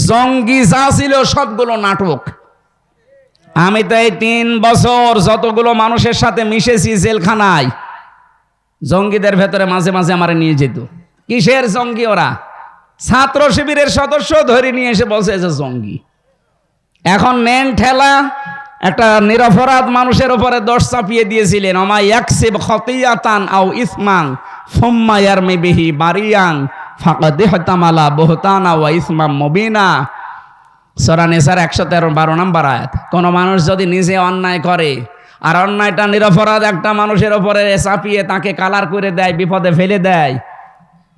জঙ্গি যা ছিল সবগুলো নাটক। আমি তো এই 3 বছর যতগুলো মানুষের সাথে মিশেছি জেলখানায়, জঙ্গিদের ভেতরে মাঝে মাঝে আমার নিয়ে যেত। কিসের জঙ্গি? ওরা ছাত্র শিবিরের সদস্য ধরে নিয়ে এসে বলছে যে জঙ্গি। এখন নেন ঠেলা, একটা নিরপরাধ মানুষের উপরে দোষ চাপিয়ে দিয়েছিলেন, আমা ইয়াকসিব খতিয়াতান আও ইসমান সুম্মা ইয়ারমি বিহি বারিয়ান ফাকাদ ইহতামালা বুহতানা ওয়া ইসমাম মুবিনা। সূরা নিসার 113 নম্বর আয়াত। কোন মানুষ যদি নিজে অন্যায় করে আর অন্যায়টা নিরপরাধ একটা মানুষের উপরে চাপিয়ে তাকে কালার করে দেয়, বিপদে ফেলে দেয়,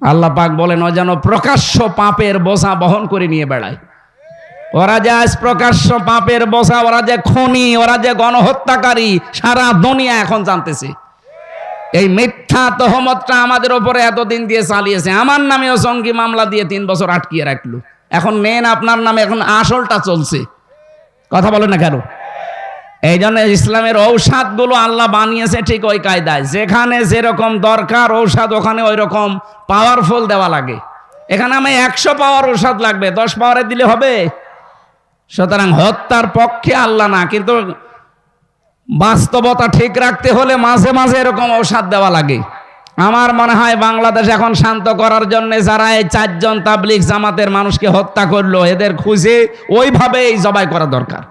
আল্লাহ পাক বলেন ও যেন প্রকাশ্য পাপের বোঝা বহন করে নিয়ে বেড়ায়। ওরা যে আজ প্রকাশ্য পাপের বোঝা, ওরা যে খুনি, ওরা যে গণহত্যাকারী, সারা দুনিয়া এখন জানতেছে। এই মিথ্যা তহমতটা আমাদের উপরে এতদিন দিয়ে চালিয়েছে। আমার নামেও জঙ্গি মামলা দিয়ে 3 বছর আটকিয়ে রাখলো। এখন নেন আপনার নামে, এখন আসলটা চলছে। কথা বলে না কেন? এই জন্য ইসলামের ঔষধগুলো আল্লাহ বানিয়েছে ঠিক ওই কায়দায়। যেখানে যেরকম দরকার ঔষধ, ওখানে ওই রকম পাওয়ারফুল দেওয়া লাগে। এখানে আমি 100 পাওয়ার ঔষধ লাগবে, 10 পাওয়ারে দিলে হবে? সুতরাং হত্যার পক্ষে আল্লাহ না, কিন্তু বাস্তবতা ঠিক রাখতে হলে মাঝে মাঝে এরকম ঔষধ দেওয়া লাগে। আমার মনে হয় বাংলাদেশ এখন শান্ত করার জন্য যারা এই 4 জন তাবলিগ জামাতের মানুষকে হত্যা করলো, এদের খুঁজে ওইভাবেই জবাই করা দরকার।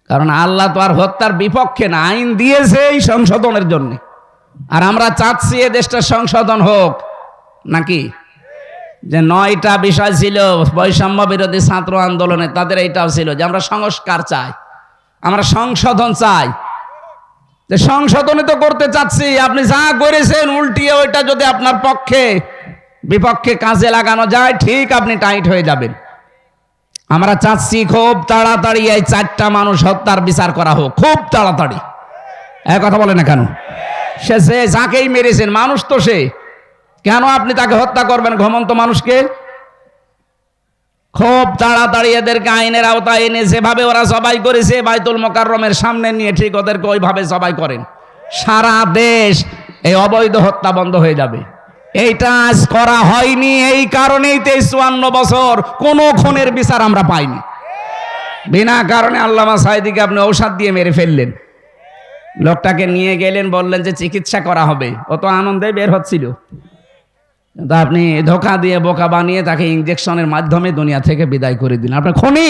কারণ আল্লাহ তো আর হত্যার বিপক্ষে না, আইন দিয়েছে এই সংশোধনের জন্য। আর আমরা চাচ্ছি এ দেশটা সংশোধন হোক নাকি? যে 9টা বিষয় ছিল বৈষম্য বিরোধী ছাত্র আন্দোলনে, তাদের এইটাও ছিল যে আমরা সংস্কার চাই, আমরা সংশোধন চাই। যে সংশোধনে তো করতে চাচ্ছি, আপনি যা করেছেন উল্টিয়ে ওইটা যদি আপনার পক্ষে বিপক্ষে কাজে লাগানো যায়, ঠিক আপনি টাইট হয়ে যাবেন। আমরা চাচ্ছি খুব তাড়াতাড়ি এই 4টা মানুষ হত্যার বিচার করা হোক, খুব তাড়াতাড়ি। কথা বলে না কেন? সে যাকেই মেরেছেন মানুষ তো সে, কেন আপনি তাকে হত্যা করবেন ঘুমন্ত মানুষকে? খুব তাড়াতাড়ি এদেরকে আইনের আওতায় এনে যেভাবে ওরা জবাই করেছে বাইতুল মোকাররমের সামনে নিয়ে ঠিক ওদেরকে ওইভাবে জবাই করেন। সারা দেশ এই অবৈধ হত্যা বন্ধ হয়ে যাবে। এইটা আজ করা হয়নি, এই কারণেই 53 বছর কোনো খুনের বিচার আমরা পাইনি। বিনা কারণে আল্লামা সাঈদীকে আপনি ঔষধ দিয়ে মেরে ফেললেন। লোকটাকে নিয়ে গেলেন, বললেন যে চিকিৎসা করা হবে, ও তো আনন্দে বের হচ্ছিল। তা আপনি ধোঁকা দিয়ে বোকা বানিয়ে তাকে ইনজেকশনের মাধ্যমে দুনিয়া থেকে বিদায় করে দিলেন। আপনার খুনি।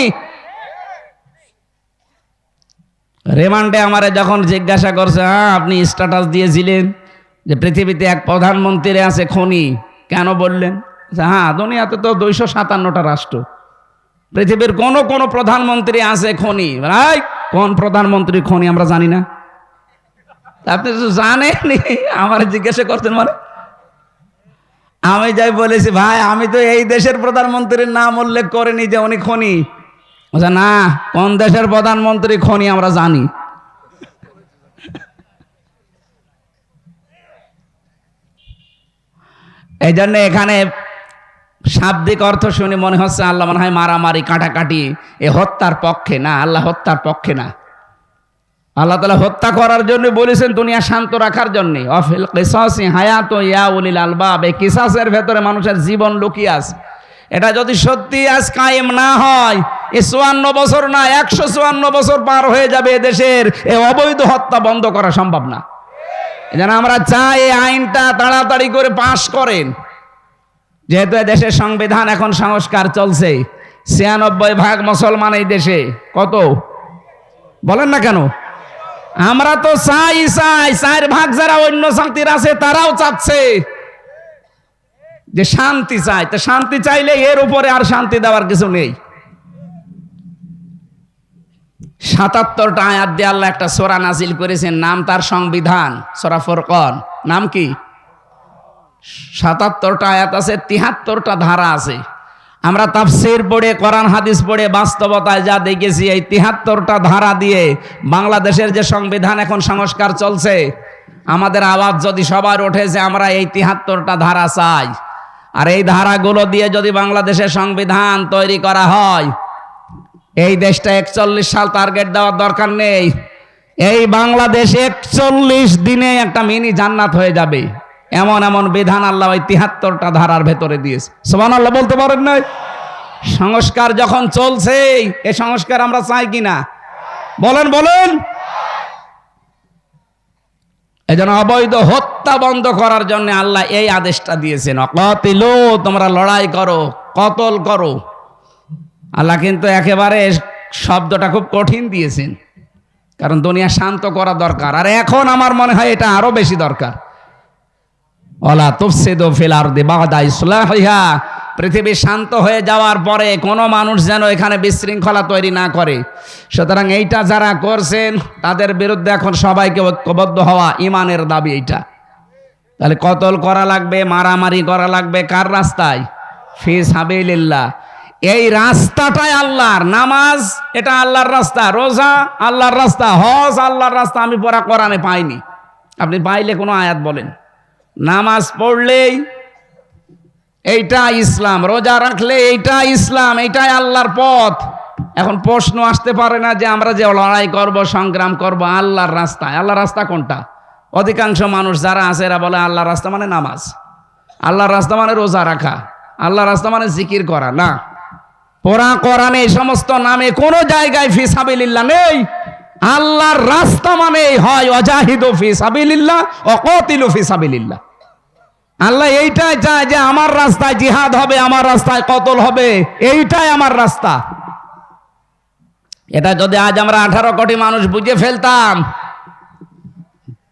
রিমান্ডে আমারে যখন জিজ্ঞাসা করছে, আপনি স্ট্যাটাস দিয়েছিলেন যে পৃথিবীতে এক প্রধানমন্ত্রী আছে খুনি, কেন বললেন? দুনিয়াতে তো 257টা রাষ্ট্র, পৃথিবীর কোন কোন প্রধানমন্ত্রী আছে খুনি। কোন প্রধানমন্ত্রী খুনি আমরা জানি না? আপনি তো জানেননি, আমার জিজ্ঞাসা করতেন মানে? আমি যাই বলেছি, ভাই আমি তো এই দেশের প্রধানমন্ত্রীর নাম উল্লেখ করিনি যে উনি খুনি। না, কোন দেশের প্রধানমন্ত্রী খুনি আমরা জানি। এই জন্য এখানে শাব্দিক অর্থ শুনে মনে হচ্ছে আল্লাহ মনে হয় মারামারি কাটাকাটি এ হত্যার পক্ষে না। আল্লাহ হত্যার পক্ষে না। আল্লাহ তাআলা হত্যা করার জন্য বলেছেন, দুনিয়া শান্ত রাখার জন্য। অফিল কিসাসি হায়াত ইয়া উলিল আলবাব, এই কিসাসের ভেতরে মানুষের জীবন লুকিয়ে আছে। এটা যদি সত্যি আজ কায়েম না হয়, এই 54 বছর না 154 বছর পার হয়ে যাবে, এদেশের এই অবৈধ হত্যা বন্ধ করা সম্ভব না। এজন্য আমরা চাই এই আইনটা তাড়াতাড়ি করে পাশ করেন। যেহেতু দেশের সংবিধান এখন সংস্কার চলছে, 96% মুসলমান এই দেশে। কত বলেন না কেন? আমরা তো চাই 4% যারা অন্য শান্তির আছে তারাও চাচ্ছে যে শান্তি চাই। তো শান্তি চাইলে এর উপরে আর শান্তি দেওয়ার কিছু নেই। 77টা আয়াত দিয়ে আল্লাহ একটা সূরা নাজিল করেছেন, নাম তার সংবিধান, সূরা ফুরকান। নাম কি? 77টা আয়াত আছে, 73টা ধারা আছে। আমরা তাফসীর পড়ে, কোরআন হাদিস পড়ে বাস্তবতায় যা দেখেছি, এই 73টা ধারা দিয়ে বাংলাদেশের যে সংবিধান এখন সংস্কার চলছে, আমাদের আওয়াজ যদি সবার ওঠে যে আমরা এই 73টা ধারা চাই, আর এই ধারাগুলো দিয়ে যদি বাংলাদেশের সংবিধান তৈরি করা হয়, এই দেশটা 41 সাল টার্গেট দেওয়ার দরকার নেই। এই বাংলাদেশ 41 দিনে একটা মিনি জান্নাত হয়ে যাবে। এমন এমন বিধান আল্লাহ ওই 73টা ধারার ভেতরে দিয়েছে। সুবহানাল্লাহ বলতে পারেন না? সংস্কার যখন চলছে, এই সংস্কার আমরা চাই কিনা বলেন বলেন। এজন্য অবৈধ হত্যা বন্ধ করার জন্য আল্লাহ এই আদেশটা দিয়েছেন, অকাতিলু, তোমরা লড়াই করো, কতল করো। আল্লাহ কিন্তু একেবারে শব্দটা খুব কঠিন দিয়েছেন, কারণ দুনিয়া শান্ত করা দরকার। আর এখন আমার মনে হয় এটা আরো বেশি দরকার। ওয়ালা তুফসিদু ফিল আরদি বা'দা ইসলাহিহা, পৃথিবী শান্ত হয়ে যাওয়ার পরে কোনো মানুষ যেন এখানে বিশৃঙ্খলা তৈরি না করে। সুতরাং এইটা যারা করছেন তাদের বিরুদ্ধে এখন সবাইকে ঐক্যবদ্ধ হওয়া ইমানের দাবি এইটা। তাহলে কতল করা লাগবে, মারামারি করা লাগবে কার রাস্তায়? ফি সাবিলিল্লাহ। এই রাস্তাটাই আল্লাহর। নামাজ এটা আল্লাহর রাস্তা, রোজা আল্লাহর রাস্তা, হজ আল্লাহর রাস্তা। আমি পড়া কোরআনে পাইনি, আপনি পাইলে কোনো আয়াত বলেন। নামাজ পড়লেই এইটা ইসলাম, রোজা রাখলে এইটা ইসলাম, এইটাই আল্লাহর পথ। এখন প্রশ্ন আসতে পারে না যে আমরা যে লড়াই করব, সংগ্রাম করব আল্লাহর রাস্তায়। আল্লাহর রাস্তা কোনটা? অধিকাংশ মানুষ যারা আছে এরা বলে আল্লাহর রাস্তা মানে নামাজ, আল্লাহর রাস্তা মানে রোজা রাখা, আল্লাহর রাস্তা মানে জিকির করা। না, পুরা কোরআনে এই সমস্ত নামে কোনো জায়গায় ফি সাবিলিল্লাহ নেই। আল্লাহর রাস্তা মানে হয় ওয়াজাহিদু ফি সাবিলিল্লাহ ওয়া কাতিলু ফি সাবিলিল্লাহ। আল্লাহ এইটাই চায় যে আমার রাস্তায় জিহাদ হবে, আমার রাস্তায় কতল হবে, এইটাই আমার রাস্তা। এটা যদি আজ আমরা 18 কোটি মানুষ বুঝে ফেলতাম,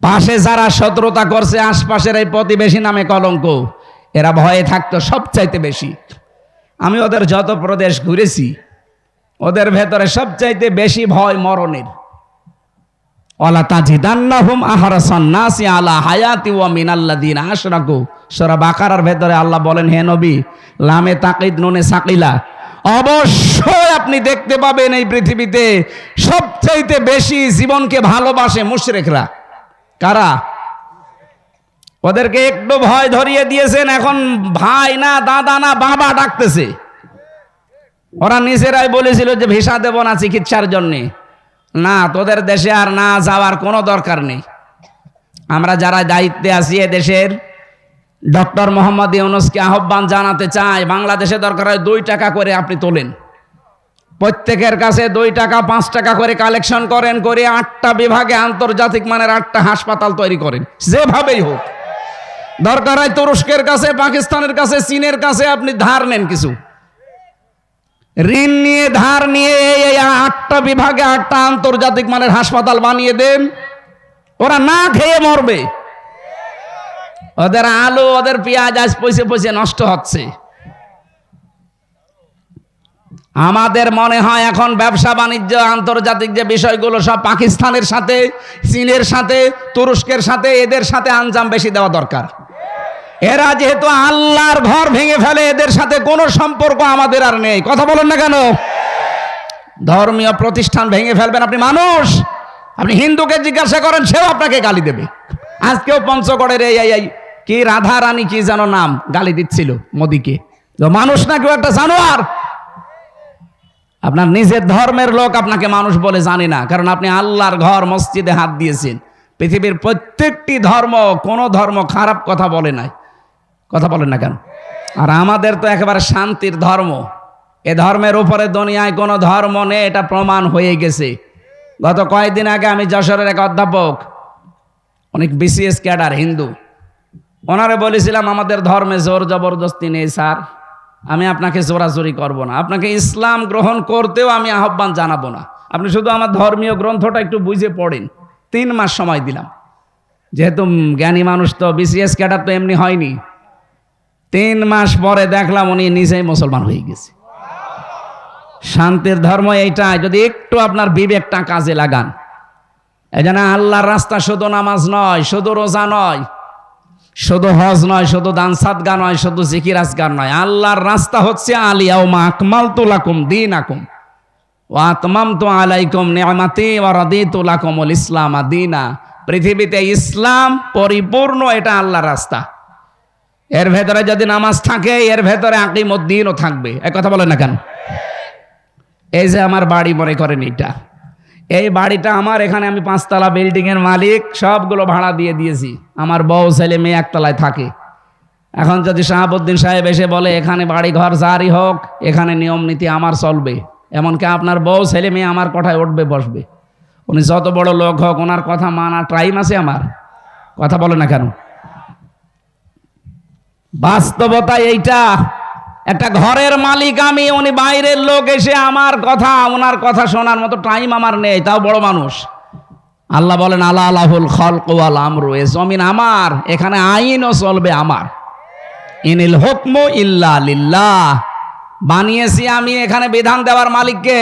পাশে যারা শত্রুতা করছে, আশপাশের এই প্রতিবেশী নামে কলঙ্ক, এরা ভয়ে থাকতো সবচাইতে বেশি। আমি ওদের যত প্রদেশ ঘুরেছি, ওদের ভেতরে সবচাইতে বেশি ভয় মরণের। ওয়ালা তাজিদান্নাহুম আহরাসান নাসি আলা হায়াতি ওয়া মিনাল্লাযিনা আশরাকু। সূরা বাকারার ভেতরে আল্লাহ বলেন, হে নবী, লামে তাকিদ নুনে সাকিলা, অবশ্যই আপনি দেখতে পাবেন এই পৃথিবীতে সবচাইতে বেশি জীবনকে ভালোবাসে মুশরিকরা। কারা? ওদেরকে একটু ভয় ধরিয়ে দিয়েছেন, এখন ভাই না, দাদা না, বাবা ডাকতেছে। ওরা নিজেরাই বলেছিল যে ভিসা দেব না চিকিৎসার জন্যে। না, তোদের দেশে আর না যাওয়ার কোনো দরকার নেই। আমরা যারা দায়িত্বে আছি এ দেশের, ডক্টর মোহাম্মদ ইউনূসকে আহ্বান জানাতে চাই, বাংলাদেশে দরকার হয় 2 টাকা করে আপনি তোলেন, প্রত্যেকের কাছে 2 টাকা 5 টাকা করে কালেকশন করেন, করে 8টা বিভাগে আন্তর্জাতিক মানের 8টা হাসপাতাল তৈরি করেন। যেভাবেই হোক, দরকার হয় তুরস্কের কাছে, পাকিস্তানের কাছে, চীনের কাছে আপনি ধার নেন, কিছু ঋণ নিয়ে, ধার নিয়ে এই 8টা বিভাগে 8টা আন্তর্জাতিক মানের হাসপাতাল বানিয়ে দেন। ওরা না খেয়ে মরবে। ওদের আলু, ওদের পেঁয়াজ আজ পয়সে পয়সে নষ্ট হচ্ছে। আমাদের মনে হয় এখন ব্যবসা বাণিজ্য, আন্তর্জাতিক যে বিষয়গুলো সব পাকিস্তানের সাথে, চীনের সাথে, তুরস্কের সাথে, এদের সাথে আঞ্জাম বেশি দেওয়া দরকার। এরা যেহেতু আল্লাহর ঘর ভেঙে ফেলে, এদের সাথে কোনো সম্পর্ক আমাদের আর নেই। কথা বলেন না কেন? ধর্মীয় প্রতিষ্ঠান ভেঙে ফেলবেন আপনি মানুষ। আপনি হিন্দুকে জিজ্ঞাসা করেন, সেও আপনাকে গালি দেবে। আজকেও পঞ্চগড়ের এই কি রাধা রানী কি যেন নাম, গালি দিচ্ছিল মোদিকে। মানুষ না, কেউ একটা জানোয়ার। আপনার নিজের ধর্মের লোক আপনাকে মানুষ বলে জানে না, কারণ আপনি আল্লাহর ঘর মসজিদে হাত দিয়েছেন। পৃথিবীর প্রত্যেকটি ধর্ম, কোনো ধর্ম খারাপ কথা বলে নাই, কথা বলেন না কেন? আর আমাদের তো একেবারে শান্তির ধর্ম। এ ধর্মের উপরে দুনিয়ায় কোনো ধর্ম নেই, এটা প্রমাণ হয়ে গেছে। গত কয়েকদিন আগে আমি যশোরের এক অধ্যাপক, অনেক বিসিএস ক্যাডার, হিন্দু, ওনারে বলেছিলাম আমাদের ধর্মে জোর জবরদস্তি নেই স্যার, আমি আপনাকে জোরাজোরি করব না, আপনাকে ইসলাম গ্রহণ করতেও আমি আহ্বান জানাবো না, আপনি শুধু আমার ধর্মীয় গ্রন্থটা একটু বুঝে পড়েন। 3 মাস সময় দিলাম, যেহেতু জ্ঞানী মানুষ তো, বিসিএস ক্যাডার তো এমনি হয়নি। 3 মাস পরে দেখলাম উনি নিজেই মুসলমান হয়ে গেছে। শান্তির ধর্ম এইটাই, যদি একটু আপনার বিবেকটা কাজে লাগান। এই জন্য আল্লাহর রাস্তা শুধু নামাজ নয়, শুধু রোজা নয়, শুধু হজ নয়, শুধু দান সাদগা নয়, শুধু জিকির আজকার নয়। আল্লাহর রাস্তা হচ্ছে আলিয়াউমা আকমালতু লাকুম দীনাকুম ওয়া আতমামতু আলাইকুম নি'মাতি ওয়া রাদিতু লাকুমুল ইসলাম দীনা। পৃথিবীতে ইসলাম পরিপূর্ণ, এটা আল্লাহর রাস্তা। এর ভেতরে যদি নামাজ থাকে, এর ভেতরে আকিমুদ্দিনও থাকবে। এক কথা বলেন না কেন? এই যে আমার বাড়ি, মনে করেন এটা, এই বাড়িটা আমার, এখানে আমি 5 তলা বিল্ডিং এর মালিক, সবগুলো ভাড়া দিয়ে দিয়েছি। আমার বউ ছেলে মেয়ে 1 তলায় থাকে। এখন যদি শাহাবুদ্দিন সাহেব এসে বলে এখানে বাড়ি ঘর জারি হোক, এখানে নিয়ম নীতি আমার চলবে, এমনকি আপনার বউ ছেলে মেয়ে আমার কথায় উঠবে বসবে। উনি যত বড় লোক হোক, ওনার কথা মানা টাইম আছে আমার? কথা বলে না কেন? বাস্তবতা এইটা। একটা ঘরের মালিক আমি, উনি বাইরের লোক এসে আমার কথা, ওনার কথা শোনার মতো টাইম আমার নেই, তাও বড় মানুষ। আল্লাহ বলেন আলা আলাহুল খালকু ওয়াল আমরু, এ জমিন আমার, এখানে আইনও চলবে আমার। ইনিল হুকমু ইল্লা লিল্লাহ, বানিয়েছি আমি, এখানে বিধান দেওয়ার মালিককে।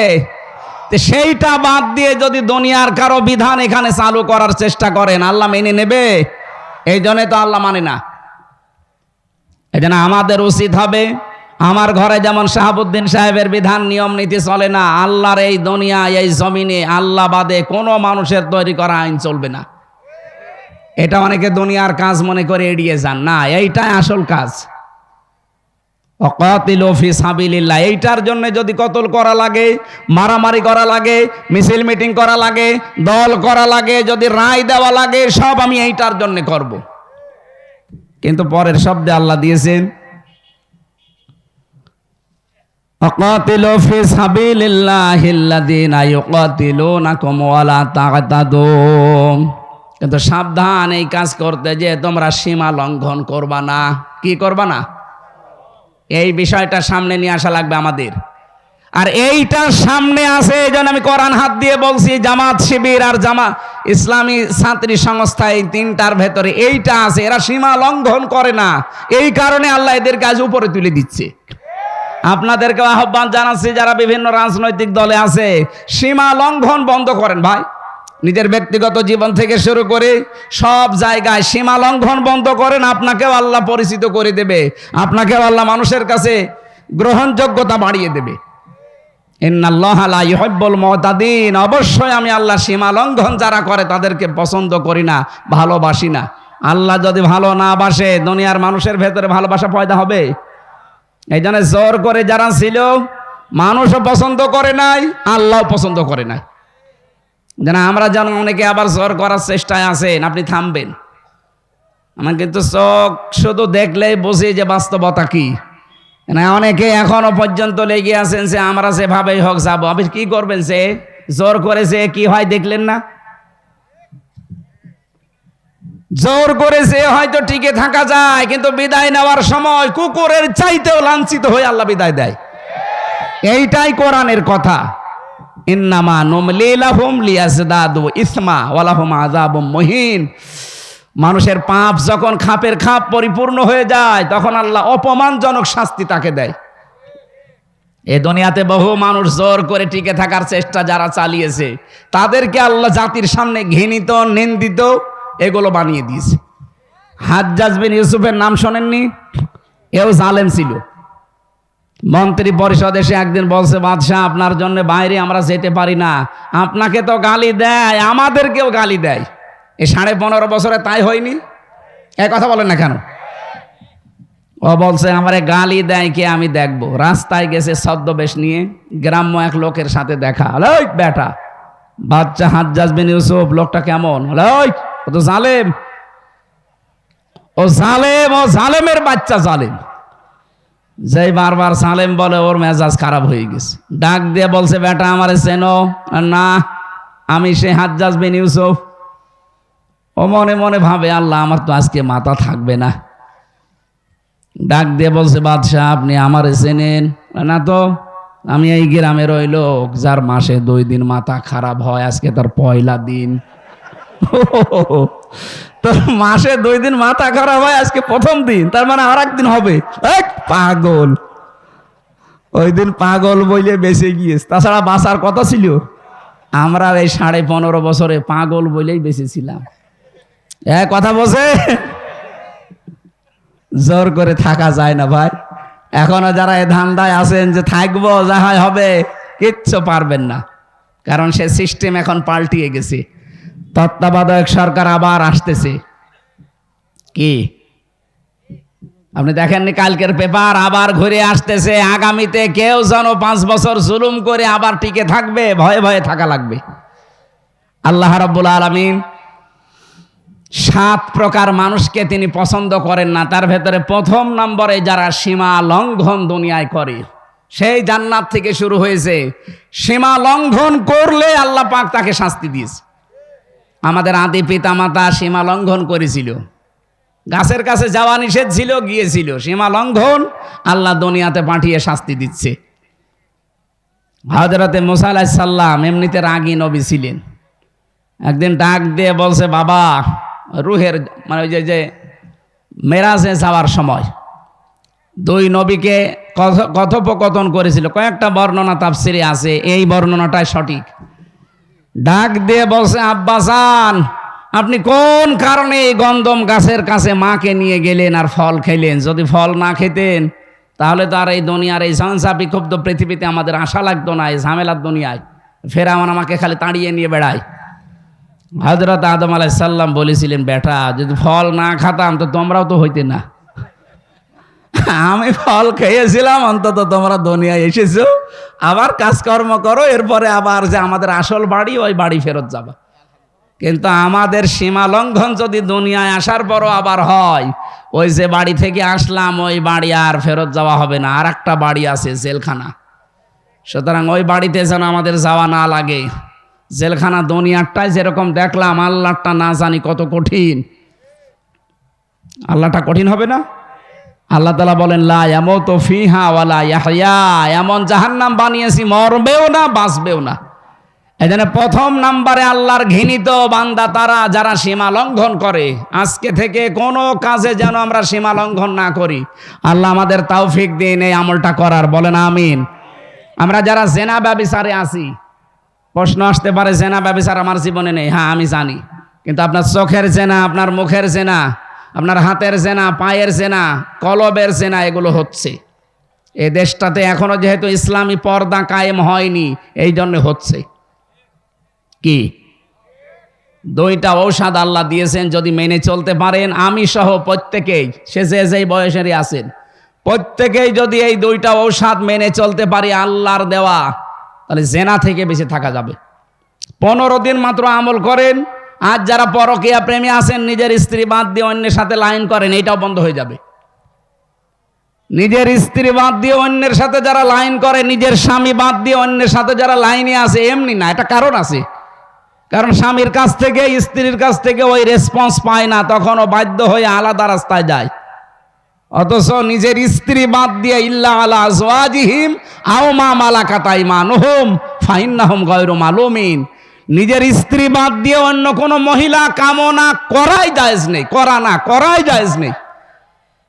সেইটা বাদ দিয়ে যদি দুনিয়ার কারো বিধান এখানে চালু করার চেষ্টা করেন, আল্লাহ মেনে নেবে? এই জন্য তো আল্লাহ মানে না। এই জন্য আমাদের উচিত হবে, আমার ঘরে যেমন শাহাবুদ্দিন সাহেবের বিধান নিয়ম নীতি চলে না, আল্লাহর এই দুনিয়া, এই জমিনে আল্লাহ বাদে কোনো মানুষের তৈরি করা আইন চলবে না। এটা অনেকে দুনিয়ার কাজ মনে করে এড়িয়ে যান, না, এইটাই আসল কাজ। ওয়াকাতিলু ফি সাবিলিল্লাহ, এইটার জন্য যদি কতল করা লাগে, মারামারি করা লাগে, মিছিল মিটিং করা লাগে, দল করা লাগে, যদি রায় দেওয়া লাগে, সব আমি এইটার জন্য করব। কিন্তু পরের শব্দে আল্লাহ দিয়েছেন ওয়াকাতিলু ফি সাবিলিল্লাহিল্লাযীনা ইউকাতিলুনাকুম ওয়া লা তা'তাদু। কিন্তু সাবধান, এই কাজ করতে যে তোমরা সীমা লঙ্ঘন করবা না। কি করবা না? এই বিষয়টা সামনে নিয়ে আসা লাগবে আমাদের। আর এইটা সামনে আছে, এই জন্য আমি কোরআন হাত দিয়ে বলছি, জামাত শিবির আর ইসলামী ছাত্রী সংস্থা, এই 3টার ভেতরে এইটা আছে। এরা সীমা লঙ্ঘন করে না, এই কারণে আল্লাহ এদের কাজ উপরে তুলে দিচ্ছে। আপনাদেরকে আহ্বান জানাচ্ছি, যারা বিভিন্ন রাজনৈতিক দলে আছে, সীমা লঙ্ঘন বন্ধ করেন ভাই। নিজের ব্যক্তিগত জীবন থেকে শুরু করে সব জায়গায় সীমা লঙ্ঘন বন্ধ করেন, আপনাকেও আল্লাহ পরিচিত করে দেবে, আপনাকেও আল্লাহ মানুষের কাছে গ্রহণযোগ্যতা বাড়িয়ে দেবে। ইন্নাল্লাহা লা ইউহিব্বুল মুতাদিন, অবশ্যই আমি আল্লাহ সীমা লঙ্ঘন যারা করে তাদেরকে পছন্দ করি না, ভালোবাসি না। আল্লাহ যদি ভালো না বাসে, দুনিয়ার মানুষের ভেতরে ভালোবাসা পয়দা হবে? এই জন্য জোর করে যারা ছিল, মানুষও পছন্দ করে নাই, আল্লাহও পছন্দ করে নাই। যেন আমরা যেন অনেকে আবার জোর করার চেষ্টায় আছেন, আপনি থামবেন। আমার কিন্তু চোখ শুধু দেখলেই বুঝি যে বাস্তবতা কি। অনেকে এখনো পর্যন্ত লেগে আছেন যে আমরা যেভাবেই হোক যাবো। আপনি কি করবেন? সে জোর করেছে, কি হয় দেখলেন না? জোর করেছে হয়তো টিকে থাকা যায়, কিন্তু বিদায় নেওয়ার সময় কুকুরের চাইতেও লাঞ্ছিত হয়ে আল্লাহ বিদায় দেয়। এইটাই কোরআনের কথা। ইন্নামা নুমলি লাহুম লিয়াজদাদু ইসমা ওয়া লাহুম আযাবুম মুহিন। মানুষের পাপ যখন খাপের খাপ পরিপূর্ণ হয়ে যায়, তখন আল্লাহ অপমানজনক শাস্তি তাকে দেয়। এই দুনিয়াতে বহু মানুষ জোর করে টিকে থাকার চেষ্টা যারা চালিয়েছে, তাদেরকে আল্লাহ জাতির সামনে ঘৃণিত, নিন্দিত এগুলো বানিয়ে দিয়েছে। হাজ্জাজ বিন ইউসুফের নাম শোনেননি? এও জালেম ছিল। মন্ত্রী পরিষদ এসে একদিন বলছে, বাদশাহ আপনার জন্য বাইরে আমরা যেতে পারি না। আপনাকে তো গালি দেয়, আমাদেরকেও গালি দেয়। এই 15.5 বছরে তাই হয়নি? এক কথা বলেন না কেন? ও বলছে আমারে গালি দেয় কে আমি দেখবো। রাস্তায় গেছে ছদ্মবেশ নিয়ে, গ্রাম্য এক লোকের সাথে দেখা। ওই বেটা বাচ্চা হাজ্জাজ বিন ইউসুফ, লোকটা কেমন? ওই ও তো জালেম, ও জালেম, ও জালেমের বাচ্চা জালেম। যেই বারবার সালেম বলে ওর মেজাজ খারাপ হয়ে গেছে। ডাক দিয়ে বলছে বেটা আমারে চেনো? না, আমি সে হাজ্জাজ বিন ইউসুফ। ও মনে মনে ভাবে আল্লাহ আমার তো আজকে মাথা থাকবে না। ডাক দিয়ে বলছে বাদশাহ আপনি আমারে চেনেন? না তো, আমি এই গ্রামের ওই লোক যার মাসে 2 দিন মাথা খারাপ হয়, আজকে তার পয়লা দিন। তোর মাসে 2 দিন মাথা খারাপ হয়, আজকে প্রথম দিন, তার মানে আর একদিন হবে। পাগল, ওই দিন পাগল বইলে বেঁচে গিয়েছে, তাছাড়া বাঁচার কথা ছিল। আমরা এই 15.5 বছরে পাগল বইলেই বেঁচেছিলাম। কথা বলছে, জোর করে থাকা যায় না ভাই। এখনো যারা এই ধান্দায় আছেন যে থাকবো যা হয় হবে, কিচ্ছু পারবেন না, কারণ সে সিস্টেম এখন পাল্টিয়ে গেছে। তত্ত্বাবধায়ক সরকার আবার আসতেছে। কি আপনি দেখেননি কালকের পেপার? আবার ঘুরে আসতেছে। আগামীতে কেউ যেন 5 বছর জুলুম করে আবার টিকে থাকবে, ভয়ে ভয়ে থাকা লাগবে। আল্লাহ রাব্বুল আলামিন 7 প্রকার মানুষকে তিনি পছন্দ করেন না। তার ভেতরে প্রথম নম্বরে যারা সীমা লঙ্ঘন দুনিয়ায় করে, সেই জান্নাত থেকে শুরু হয়েছে। সীমা লঙ্ঘন করলে আল্লাহ পাক তাকে শাস্তি দিয়েছে। আমাদের আদি পিতা মাতা সীমা লঙ্ঘন করেছিল, গাছের কাছে যাওয়া নিষেধ ছিল, গিয়েছিল, সীমা লঙ্ঘন, আল্লাহ দুনিয়াতে পাঠিয়ে শাস্তি দিচ্ছে। হযরতে মুসা আলাইহিস সালাম এমনিতে রাগী নবী ছিলেন। একদিন ডাক দিয়ে বলছে বাবা, রুহের মানে ওই যে মেরাজে যাওয়ার সময় 2 নবীকে কথোপকথন করেছিল। কয়েকটা বর্ণনা তাফসিরে আছে, এই বর্ণনাটাই সঠিক। ডাক দিয়ে বলছে আব্বাসান, আপনি কোন কারণে এই গন্ধম গাছের কাছে মাকে নিয়ে গেলেন আর ফল খেলেন? যদি ফল না খেতেন তাহলে তো আর এই দুনিয়ার এই ঝঞ্ঝা বিক্ষুব্ধ পৃথিবীতে আমাদের আশা লাগতো না। এই ঝামেলার দুনিয়ায় ফেরাউন আমাকে খালি তাড়িয়ে নিয়ে বেড়ায়। হযরত আদম আলাইহিস সালাম বলেছিলেন বেটা যদি ফল না খেতাম তো তোমরাও তো হইতে না। আমি ফল খেয়েছিলাম, অন্তত তোমরা দুনিয়ায় এসেছো, আবার কাজকর্ম করো, এরপরে আবার যে আমাদের আসল বাড়ি ওই বাড়ি ফেরত যাবা। কিন্তু আমাদের সীমা লঙ্ঘন যদি দুনিয়ায় আসার পরও আবার হয়, ওই যে বাড়ি থেকে আসলাম ওই বাড়ি আর ফেরত যাওয়া হবে না, আর একটা বাড়ি আছে জেলখানা। সুতরাং ওই বাড়িতে যেন আমাদের যাওয়া না লাগে। জেলখানা দুনিয়ারটাই যেরকম দেখলাম, আল্লাহটা না জানি কত কঠিন। আল্লাহটা কঠিন হবে না? আল্লাহ তাআলা বলেন লা ইয়ামুতু ফিহা ওয়ালা ইয়াহইয়া, এমন জাহান্নাম বানিয়েছি মরবেও না বাঁচবেও না। এজন্য প্রথম নম্বরে আল্লাহর ঘৃণিত বান্দা তারা যারা সীমা লঙ্ঘন করে। আজকে থেকে কোনো কাজে যেন আমরা সীমা লঙ্ঘন না করি। আল্লাহ আমাদের তৌফিক দিন এই আমলটা করার, বলেন আমিন। আমরা যারা জেনা ব্যভিচারে আছি, প্রশ্ন আসতে পারে জেনা ব্যভিচার আমার জীবনে নেই। হ্যাঁ আমি জানি, কিন্তু আপনার চোখের জেনা, আপনার মুখের জেনা, আপনার হাতের জেনা, পায়ের জেনা, কলবের জেনা, এগুলো হচ্ছে। এই দেশটাতে এখনো যেহেতু ইসলামী পর্দা কায়েম হয়নি, এই জন্য হচ্ছে। কি 2টা ঔষধ আল্লাহ দিয়েছেন, যদি মেনে চলতে পারেন, আমি সহ প্রত্যেকেই, সে যেই বয়সেরই আছেন, প্রত্যেকেই যদি এই 2টা ঔষধ মেনে চলতে পারি আল্লাহর দেওয়া, তাহলে জেনা থেকে বেঁচে থাকা যাবে। 15 দিন মাত্র আমল করেন। আজ যারা পরকীয়া প্রেমী আছেন, নিজের স্ত্রী বাদ দিয়ে অন্যের সাথে লাইন করেন, এটাও বন্ধ হয়ে যাবে। নিজের স্ত্রী বাদ দিয়ে অন্যের সাথে যারা লাইন করে, নিজের স্বামী বাদ দিয়ে অন্যের সাথে যারা লাইনে আছে, এমনি না, এটা কারণ আছে। কারণ স্বামীর কাছ থেকে স্ত্রীর কাছ থেকে ওই রেসপন্স পায় না, তখন ও বাধ্য হয়ে আলাদা রাস্তায় যায়। অথচ নিজের স্ত্রী বাদ দিয়ে ইল্লা আলা আজওয়াজিহিম আও মা মালাকাত আইমানুহুম ফাইন্নাহুম গায়রু মালুমিন, নিজের স্ত্রী বাদ দিয়ে অন্য কোনো মহিলা কামনা করাই জায়েজ নেই, করাই জায়েজ নেই।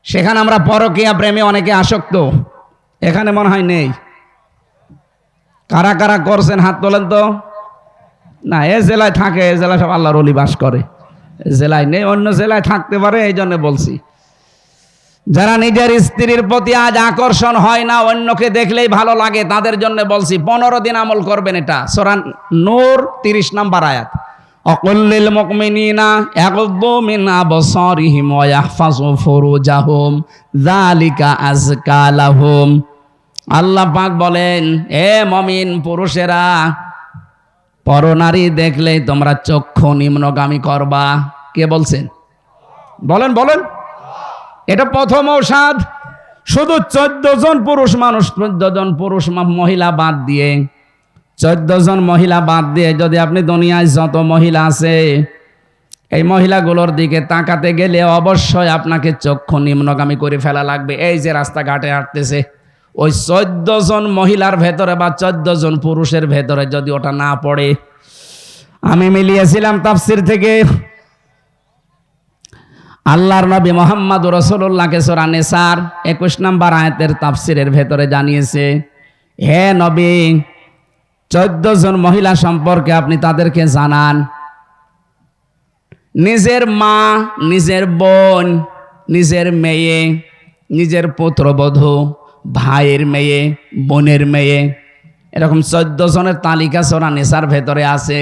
সেখানে আমরা পরকীয়া প্রেমে অনেকে আসক্ত, এখানে মনে হয় নেই। কারা কারা করছেন হাত তোলেন তো। না, এ জেলায় থাকে, এ জেলায় সব আল্লাহর ওলি বাস করে, এ জেলায় নেই, অন্য জেলায় থাকতে পারে, এই জন্য বলছি। যারা নিজের স্ত্রীর প্রতি আজ আকর্ষণ হয় না, অন্যকে দেখলেই ভালো লাগে, তাদের জন্য বলছি 15 দিন আমল করবেন। এটা সূরা নূর 30 নম্বর আয়াত। وقل للمؤمنين يغضوا من أبصارهم ويحفظوا فروجهم ذلك أزكى لهم আল্লাহ পাক বলেন, এ মুমিন পুরুষেরা, পরনারী দেখলেই তোমরা চক্ষু নিম্নগামী করবা। কে বলছেন? বলেন বলেন। এটা প্রথম ঔষধ। শুধু 14 জন পুরুষ মানুষ, 14 জন পুরুষ মহিলা বাদ দিয়ে, 14 জন মহিলা বাদ দিয়ে যদি আপনি দুনিয়ায় যত মহিলা আছে এই মহিলাগুলোর দিকে তাকাতে গেলে অবশ্যই আপনাকে চক্ষু নিম্নগামী করে ফেলা লাগবে। এই যে রাস্তাঘাটে হাঁটতেছে, ওই 14 জন মহিলার ভেতরে বা 14 জন পুরুষের ভেতরে যদি ওটা না পড়ে, আমি মিলিয়েছিলাম তাফসির থেকে, আল্লাহর নবী মুহাম্মদ রাসূলুল্লাহকে সূরা নিসার 21 নম্বর আয়াতের তাফসিরের ভেতরে জানিয়েছে, হে নবী, 14 জন মহিলা সম্পর্কে আপনি তাদেরকে জানান। নিজের মা, নিজের বোন, নিজের মেয়ে, নিজের পুত্রবধূ, ভাইয়ের মেয়ে, বোনের মেয়ে, এরকম 14 জনের তালিকা সূরা নিসার ভেতরে আছে।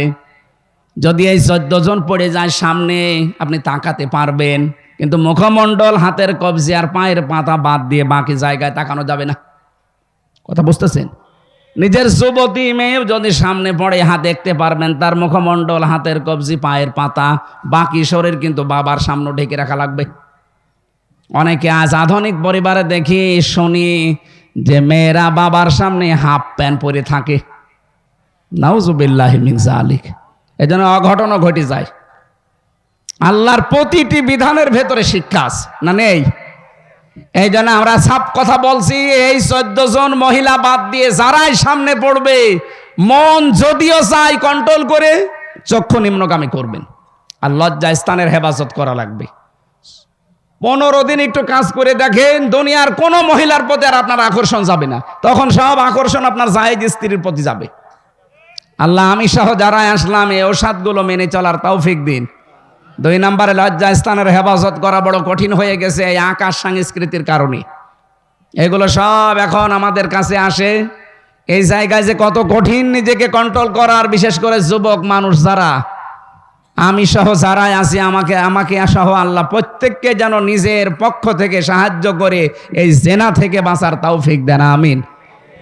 যদি এই 14 জন পড়ে যায় সামনে, আপনি তাকাতে পারবেন, কিন্তু মুখমণ্ডল, হাতের কবজি আর পায়ের পাতা বাদ দিয়ে বাকি জায়গায় তাকানো যাবে না। কথা বুঝতেছেন? নিজের যুবতী মেয়ে যদি সামনে পড়ে, হাত দেখতে পারবেন, তার মুখমণ্ডল, হাতের কবজি, পায়ের পাতা, বাকি শরীর কিন্তু বাবার সামনে ঢেকে রাখা লাগবে। অনেকে আজ আধুনিক পরিবারে দেখি, শুনি যে মেয়েরা বাবার সামনে হাফ প্যান্ট পরে থাকে। নাউজুবিল্লাহি মিন যালিক। এজন্য অঘটনও ঘটে যায়। আল্লাহর প্রতিটি বিধানের ভেতরে শিক্ষা আছে, না নেই? এই জন্য আমরা সব কথা বলছি, এই 14 জন মহিলা বাদ দিয়ে যারাই সামনে পড়বে, মন যদিও চাই কন্ট্রোল করে চক্ষু নিম্নগামী করবেন। আর লজ্জা স্থানের হেফাজত করা লাগবে। 15 দিন একটু কাজ করে দেখেন, দুনিয়ার কোনো মহিলার প্রতি আর আপনার আকর্ষণ যাবে না। তখন সব আকর্ষণ আপনার জায়েজ স্ত্রীর প্রতি যাবে। আল্লাহ আমি সহ যারা আসলাম এই ঔষধগুলো মেনে চলার তৌফিক দিন। 2 নম্বরে লজ্জা স্থানের হেফাজত করা বড় কঠিন হয়ে গেছে এই আকাশ সংস্কৃতির কারণে। এগুলো সব এখন আমাদের কাছে আসে। এই জায়গায় যে কত কঠিন নিজেকে কন্ট্রোল করার, বিশেষ করে যুবক মানুষ যারা, আমি সহ যারাই আছি, আমাকে সহ আল্লাহ প্রত্যেককে যেন নিজের পক্ষ থেকে সাহায্য করে এই জেনা থেকে বাঁচার তৌফিক দেন, আমিন।